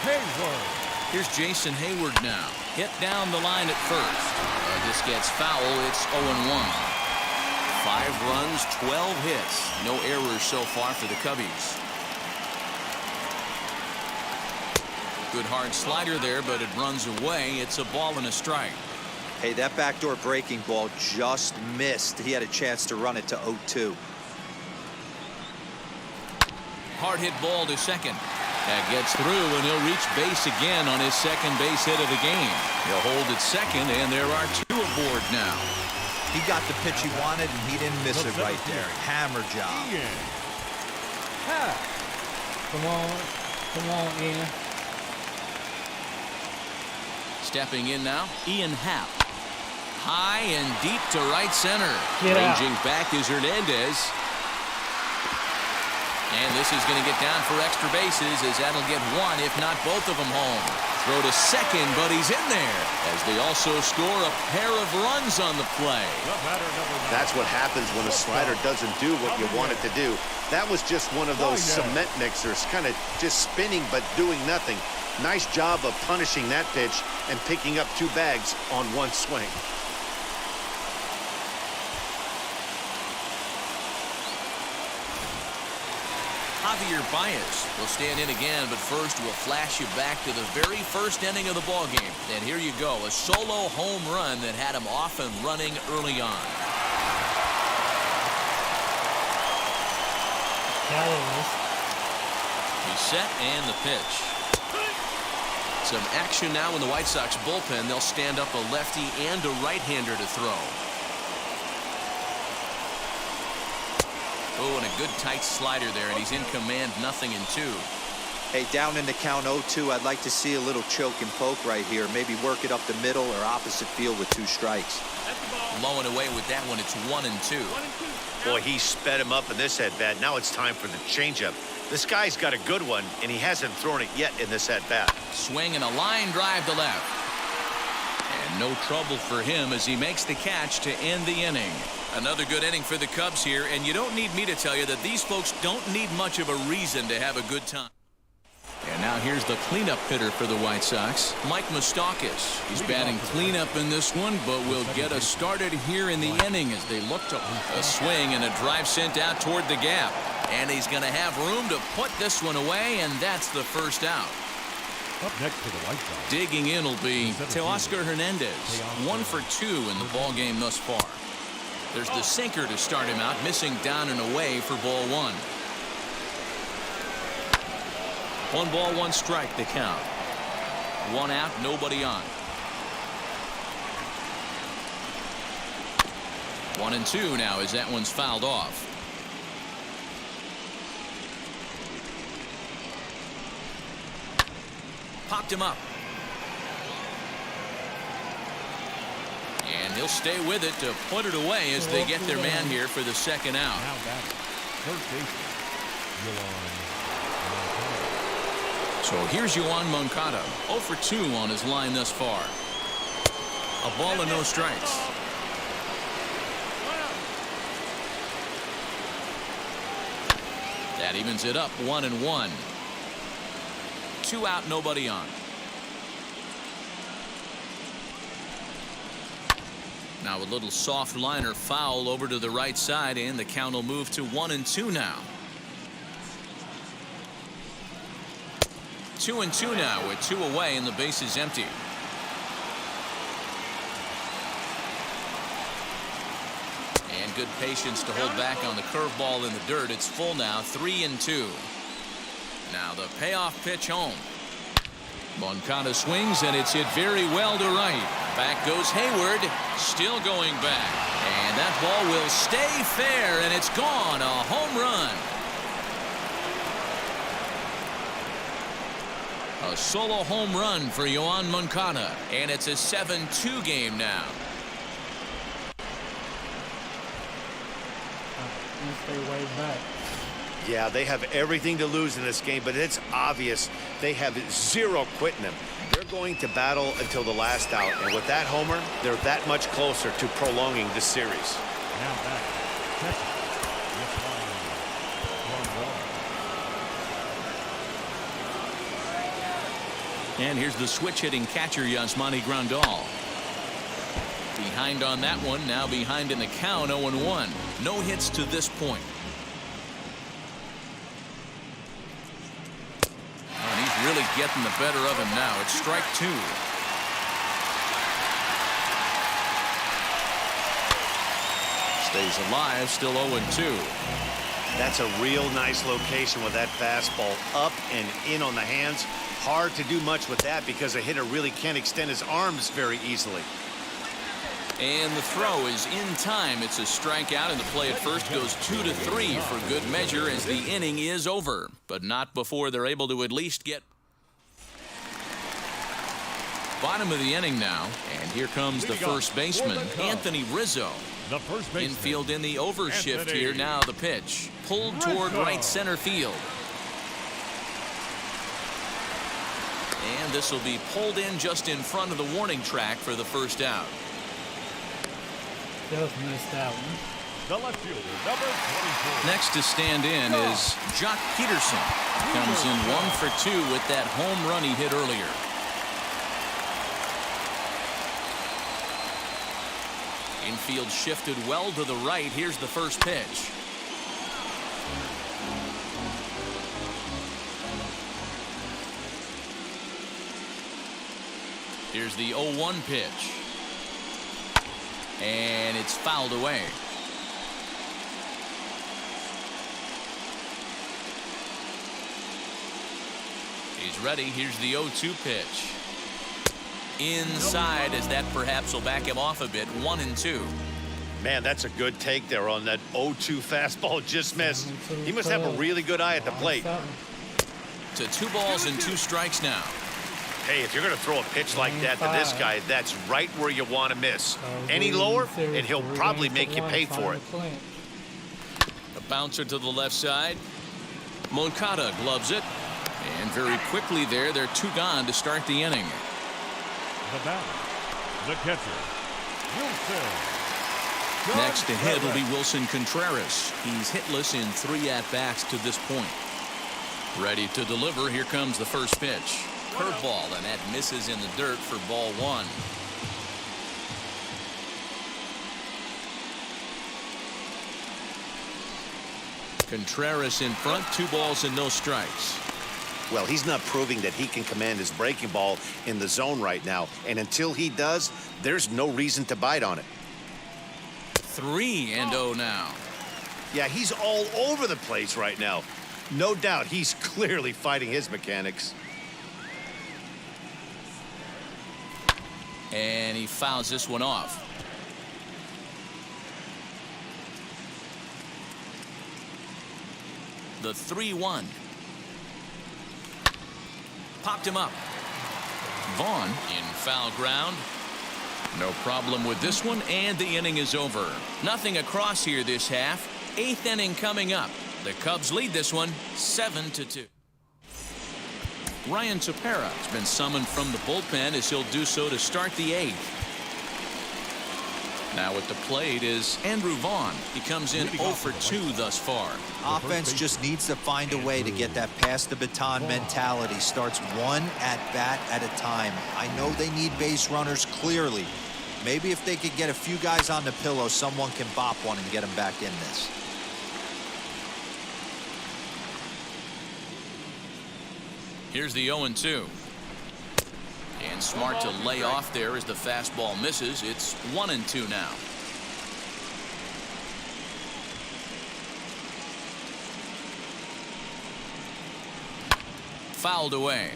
Hayward. Here's Jason Hayward now. Hit down the line at first. This gets foul. It's 0-1. 5 runs, 12 hits. No errors so far for the Cubbies. Good hard slider there, but it runs away. It's a ball and a strike. Hey, that backdoor breaking ball just missed. He had a chance to run it to 0-2. Hard hit ball to second. That gets through, and he'll reach base again on his second base hit of the game. He'll hold at second, and there are 2 aboard now. He got the pitch he wanted, and he didn't miss it right there. Hammer job. Come on, Ian. Stepping in now, Ian Happ. High and deep to right center. Get out. Ranging back is Hernandez. And this is going to get down for extra bases, as that'll get 1, if not both of them home. Throw to second, but he's in there, as they also score a pair of runs on the play. That's what happens when a slider doesn't do what you want it to do. That was just one of those cement mixers, kind of just spinning but doing nothing. Nice job of punishing that pitch and picking up 2 bags on 1 swing. Hot Javier Baez will stand in again, but first we'll flash you back to the very first inning of the ball game. And here you go, a solo home run that had him off and running early on. He's set and the pitch. Some action now in the White Sox bullpen. They'll stand up a lefty and a right-hander to throw. Oh, and a good tight slider there, and he's in command, 0-2. Hey, down in the count 0-2, I'd like to see a little choke and poke right here. Maybe work it up the middle or opposite field with 2 strikes. Blowing away with that one, it's 1-2. Boy, he sped him up in this at-bat. Now it's time for the changeup. This guy's got a good one, and he hasn't thrown it yet in this at-bat. Swing and a line drive to left. And no trouble for him as he makes the catch to end the inning. Another good inning for the Cubs here, and you don't need me to tell you that these folks don't need much of a reason to have a good time. And now here's the cleanup hitter for the White Sox, Mike Moustakas. He's batting cleanup in this one, but will get us started here in the inning as they look to a swing and a drive sent out toward the gap. And he's going to have room to put this one away, and that's the first out. Up next for the White Sox. Digging in will be Teoscar Hernandez, 1 for 2 in the ball game thus far. There's the sinker to start him out, missing down and away for ball 1. 1 ball, 1 strike, the count. 1 out, nobody on. 1-2 now as that one's fouled off. Popped him up. And he'll stay with it to put it away as they get their man here for the second out. Now batting, third baseman, So here's Yoan Moncada, 0 for 2 on his line thus far. A ball and no strikes. That evens it up, 1-1. 2 out, nobody on. Now a little soft liner foul over to the right side, and the count will move to 1-2 now. 2-2 now with 2 away and the base is empty. And good patience to hold back on the curveball in the dirt. It's full now, 3-2. Now the payoff pitch home. Moncada swings and it's hit very well to right. Back goes Hayward, still going back. And that ball will stay fair, and it's gone. A home run. A solo home run for Yoan Moncada, and it's a 7-2 game now. Stay way back. Yeah, they have everything to lose in this game, but it's obvious they have 0 quitting them. They're going to battle until the last out, and with that homer, they're that much closer to prolonging the series. Now back, catcher, And here's the switch hitting catcher, Yasmani Grandal. Behind on that one, now behind in the count, 0-1. No hits to this point. And he's really getting the better of him now. It's strike 2. Stays alive, still 0-2. That's a real nice location with that fastball up and in on the hands. Hard to do much with that because a hitter really can't extend his arms very easily. And the throw is in time. It's a strikeout, and the play at first goes 2-3 for good measure as the inning is over. But not before they're able to at least get bottom of the inning now. And here comes the first baseman, Anthony Rizzo. the first baseman. Infield in the overshift Anthony here now. The pitch pulled toward right center field. And this will be pulled in just in front of the warning track for the first out. Just missed that one. The left fielder, number 24. Next to stand in is Jock Peterson. Comes in 1 for 2 with that home run he hit earlier. Infield shifted well to the right. Here's the first pitch. Here's the 0-1 pitch. And it's fouled away. He's ready. Here's the 0-2 pitch. Inside, as that perhaps will back him off a bit. 1-2. Man, that's a good take there on that 0-2 fastball. Just missed. He must have a really good eye at the plate. To 2 balls and 2 strikes now. Hey, if you're going to throw a pitch like that to this guy, that's right where you want to miss. Any lower, and he'll probably make you pay for it. A bouncer to the left side. Moncada gloves it. And very quickly there, they're 2 gone to start the inning. The batter, the catcher, Wilson. Next to hit will be Wilson Contreras. He's hitless in 3 at-bats to this point. Ready to deliver. Here comes the first pitch. Curveball, and that misses in the dirt for ball 1. Contreras in front, 2 balls and no strikes. Well, he's not proving that he can command his breaking ball in the zone right now. And until he does, there's no reason to bite on it. 3-0 now. Yeah, he's all over the place right now. No doubt he's clearly fighting his mechanics. And he fouls this one off. The 3-1. Popped him up. Vaughn in foul ground. No problem with this one, and the inning is over. Nothing across here this half. 8th inning coming up. The Cubs lead this one 7-2. Ryan Tepera has been summoned from the bullpen as he'll do so to start the 8th. Now at the plate is Andrew Vaughn. He comes in 0 for 2 thus far. Offense just needs to find a way to get that pass the baton mentality. Starts 1 at-bat at a time. I know they need base runners clearly. Maybe if they could get a few guys on the pillow, someone can bop one and get them back in this. Here's the 0-2. And smart to lay off there as the fastball misses. It's 1-2 now. Fouled away.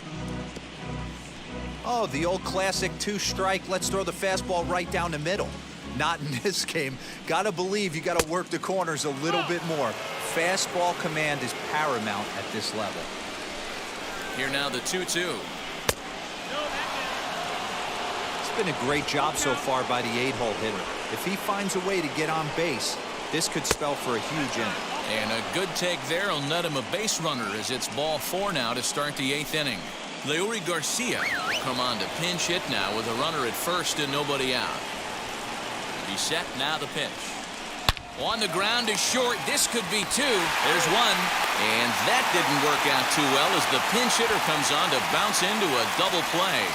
Oh, the old classic 2-strike. Let's throw the fastball right down the middle. Not in this game. Gotta believe you gotta work the corners a little bit more. Fastball command is paramount at this level. Here now the 2-2. It's been a great job so far by the 8-hole hitter. If he finds a way to get on base, this could spell for a huge inning. And a good take there will net him a base runner as it's ball 4 now to start the 8th inning. Leury Garcia come on to pinch hit now with a runner at first and nobody out. He's set, now the pitch. On the ground to short. This could be 2. There's 1. And that didn't work out too well as the pinch hitter comes on to bounce into a double play.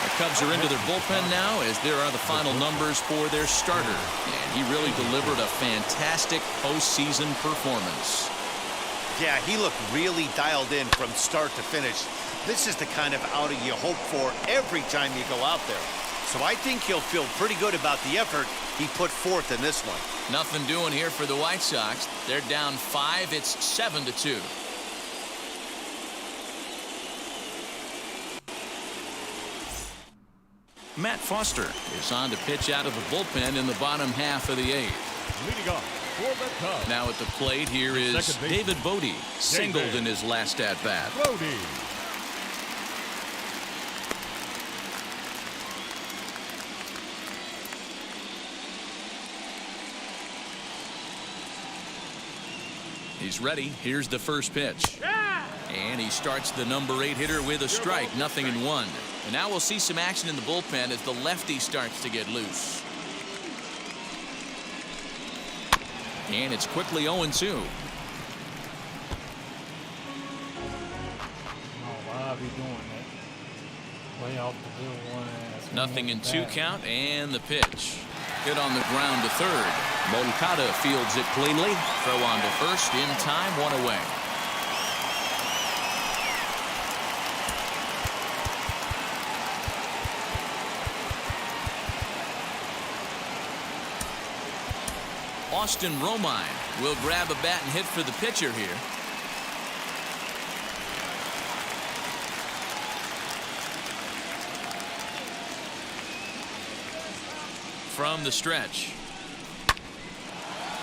The Cubs are into their bullpen now as there are the final numbers for their starter. And he really delivered a fantastic postseason performance. Yeah, he looked really dialed in from start to finish. This is the kind of outing you hope for every time you go out there. So I think he'll feel pretty good about the effort he put forth in this one. Nothing doing here for the White Sox. They're down 5. It's 7-2. Matt Foster is on to pitch out of the bullpen in the bottom half of the 8th. Leading off for the Cubs. Now at the plate here is David Bodie. Singled in his last at-bat. Bodie. He's ready. Here's the first pitch. And he starts the number 8 hitter with a strike. 0-1. And now we'll see some action in the bullpen as the lefty starts to get loose. And it's quickly 0-2. Why be doing that? Way off the good one. 0-2 count and the pitch. Hit on the ground to third. Moncada fields it cleanly. Throw on to first in time. 1 away. Austin Romine will grab a bat and hit for the pitcher here. From the stretch.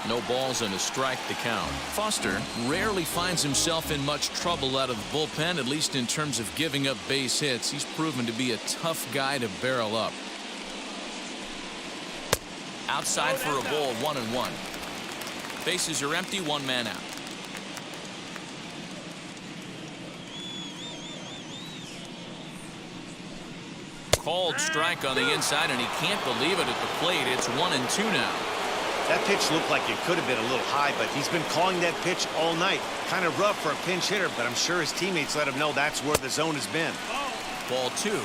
No balls and a strike to count. Foster rarely finds himself in much trouble out of the bullpen, at least in terms of giving up base hits. He's proven to be a tough guy to barrel up. Outside for a ball, 1-1. Bases are empty, one man out. Called strike on the inside, and he can't believe it at the plate. It's 1-2 now. That pitch looked like it could have been a little high, but he's been calling that pitch all night. Kind of rough for a pinch hitter, but I'm sure his teammates let him know that's where the zone has been. Ball 2.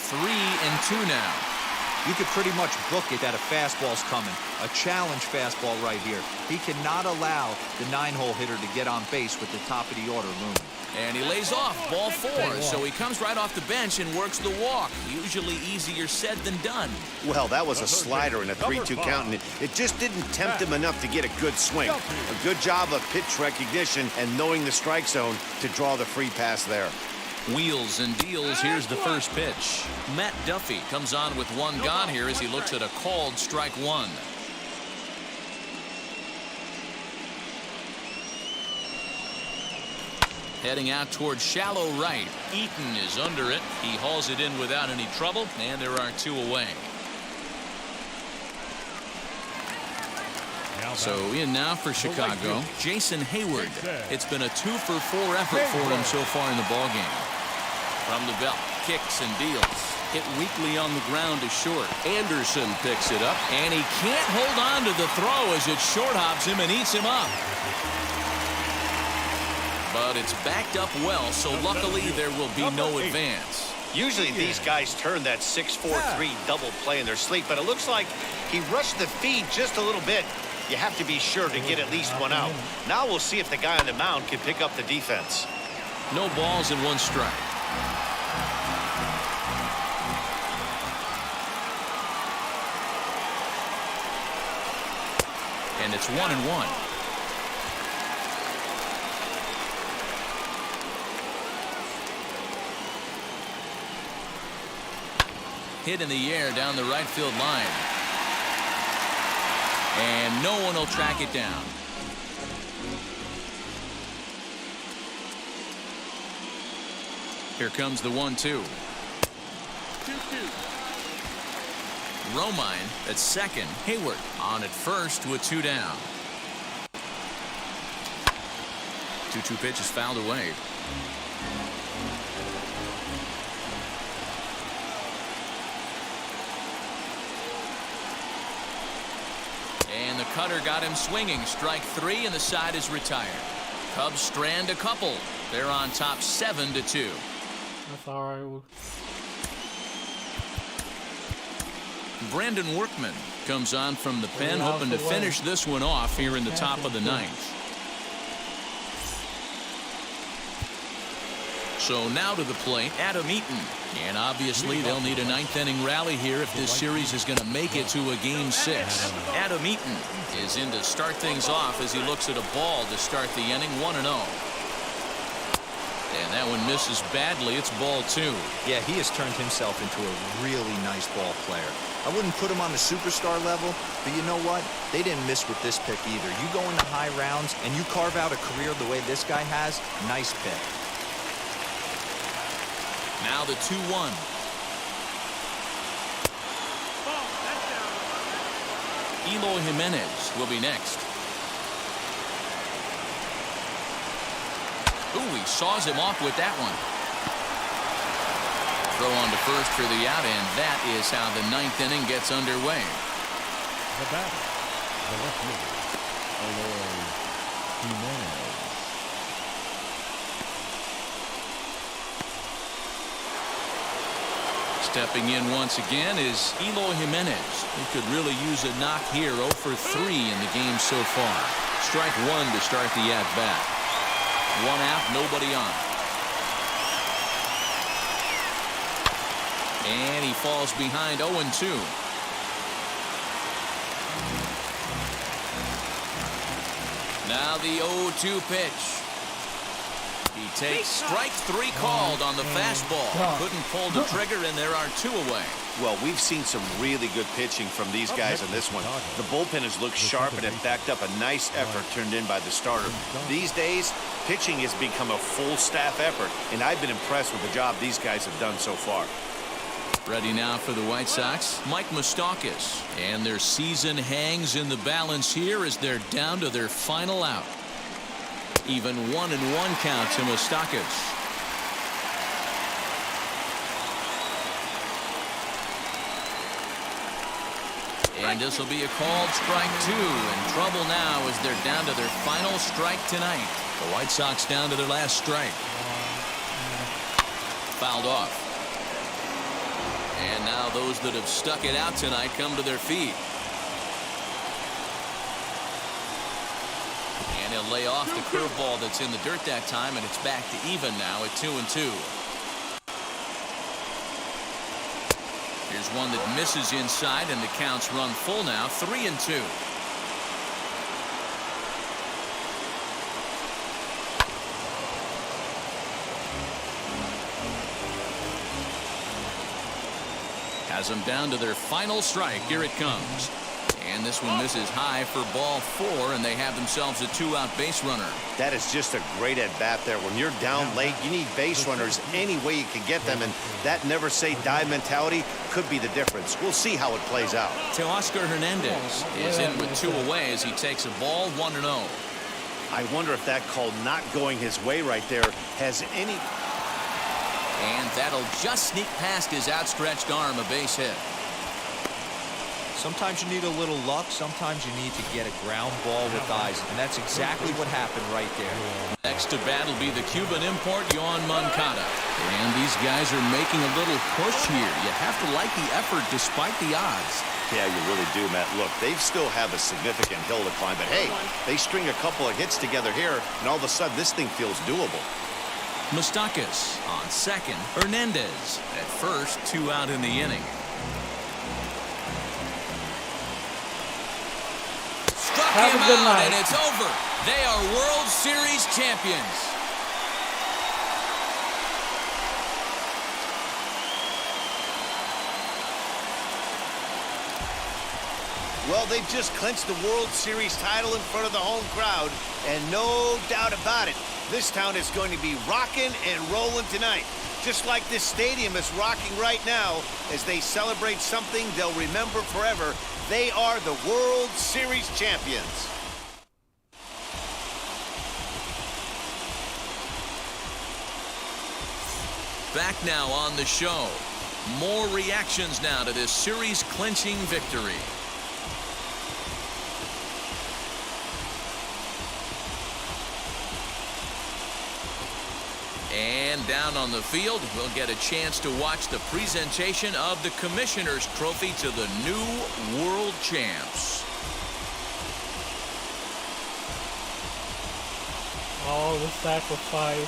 3-2 now. You could pretty much book it that a fastball's coming. A challenge fastball right here. He cannot allow the 9-hole hitter to get on base with the top of the order looming. And he lays off, ball 4. So he comes right off the bench and works the walk. Usually easier said than done. Well, that was a slider in a 3-2 count, and it just didn't tempt him enough to get a good swing. A good job of pitch recognition and knowing the strike zone to draw the free pass there. Wheels and deals. Here's the first pitch. Matt Duffy comes on with one gone here as he looks at a called strike 1. Heading out towards shallow right. Eaton is under it. He hauls it in without any trouble, and there are 2 away. So in now for Chicago, Jason Hayward. It's been a 2-for-4 effort for him so far in the ballgame. From the belt, kicks and deals. Hit weakly on the ground to short. Anderson picks it up, and he can't hold on to the throw as it short hops him and eats him up. But it's backed up well, so luckily there will be no advance. Usually these guys turn that 6-4-3 double play in their sleep, but it looks like he rushed the feed just a little bit. You have to be sure to get at least one out. Now we'll see if the guy on the mound can pick up the defense. No balls and 1 strike. And it's 1-1. Hit in the air down the right field line. And no one will track it down. Here comes the 1-2. 2-2. Romine at second. Hayward on at first with 2 down. 2-2 pitch is fouled away. And the cutter got him swinging. Strike 3, and the side is retired. Cubs strand a couple. They're on top 7-2. That's all right. Brandon Workman comes on from the pen, hoping to finish this one off here in the top of the 9th. So now to the plate, Adam Eaton. And obviously they'll need a 9th inning rally here if this series is going to make it to a Game 6. Adam Eaton is in to start things off as he looks at a ball to start the inning, 1-0. And that one misses badly. It's ball 2. Yeah, he has turned himself into a really nice ball player. I wouldn't put him on the superstar level, but you know what? They didn't miss with this pick either. You go into high rounds and you carve out a career the way this guy has, nice pick. Now the 2-1. Eloy Jimenez will be next. Ooh, he saws him off with that one. Throw on to first for the out, and that is how the 9th inning gets underway. The batter, the left fielder, Eloy Jimenez. Stepping in once again is Eloy Jimenez, who could really use a knock here. 0 for 3 in the game so far. Strike 1 to start the at-bat. 1 out, nobody on. And he falls behind 0-2. Now the 0-2 pitch. He takes strike 3 called on the fastball. Couldn't pull the trigger, and there are 2 away. Well, we've seen some really good pitching from these guys on this one. The bullpen has looked sharp and it backed up a nice effort turned in by the starter. These days, pitching has become a full staff effort, and I've been impressed with the job these guys have done so far. Ready now for the White Sox, Mike Moustakas. And their season hangs in the balance here as they're down to their final out. Even 1-1 count to Moustakas. And this will be a called strike 2. In trouble now as they're down to their final strike tonight. The White Sox down to their last strike. Fouled off. And now those that have stuck it out tonight come to their feet. And he'll lay off the curveball that's in the dirt that time, and it's back to even now at 2-2. Here's one that misses inside, and the counts run full now, 3-2. Has them down to their final strike. Here it comes. And this one misses high for ball 4, and they have themselves a 2-out base runner. That is just a great at-bat there. When you're down late, you need base runners any way you can get them, and that never-say-die mentality could be the difference. We'll see how it plays out. Teoscar Hernandez is in with 2 away as he takes a ball 1-0. I wonder if that call not going his way right there has any... And that'll just sneak past his outstretched arm, a base hit. Sometimes you need a little luck. Sometimes you need to get a ground ball with eyes. And that's exactly what happened right there. Next to bat will be the Cuban import, Yoan Moncada. And these guys are making a little push here. You have to like the effort despite the odds. Yeah, you really do, Matt. Look, they still have a significant hill to climb. But, hey, they string a couple of hits together here, and all of a sudden this thing feels doable. Moustakas on second. Hernandez at first, 2 out in the inning. Struck him out, and it's over. They are World Series champions. Well, they've just clinched the World Series title in front of the home crowd, and no doubt about it, this town is going to be rocking and rolling tonight. Just like this stadium is rocking right now as they celebrate something they'll remember forever. They are the World Series champions. Back now on the show. More reactions now to this series-clinching victory. And down on the field, we'll get a chance to watch the presentation of the Commissioner's Trophy to the new World Champs. All the sacrifice.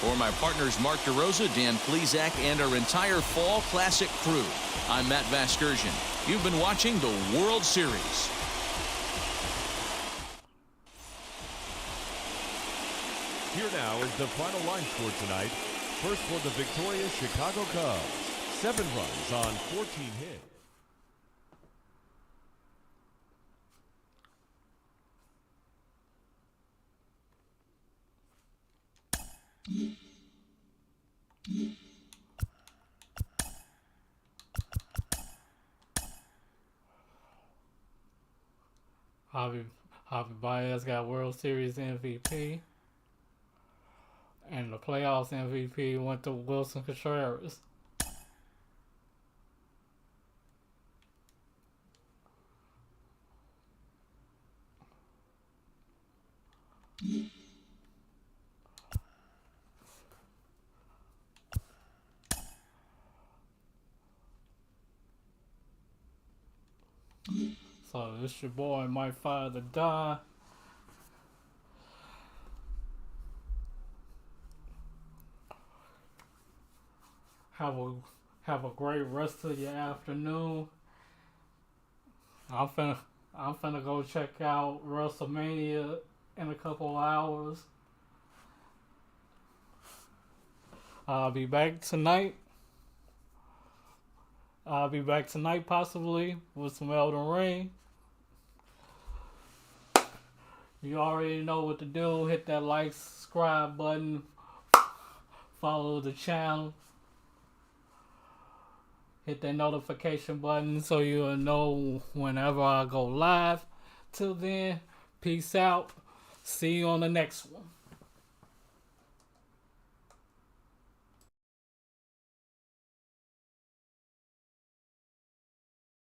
For my partners Mark DeRosa, Dan Plesac, and our entire Fall Classic crew, I'm Matt Vasgersian. You've been watching the World Series. Here now is the final line score tonight. First for the victorious Chicago Cubs. 7 runs on 14 hits. Javi Baez got World Series MVP. And the playoffs MVP went to Wilson Contreras. So this your boy Mike Father Die. Have Have a great rest of your afternoon. I'm finna go check out WrestleMania in a couple hours. I'll be back tonight. Possibly with some Elden Ring. You already know what to do. Hit that like, subscribe button. Follow the channel. Hit that notification button so you'll know whenever I go live. Till then, peace out. See you on the next one.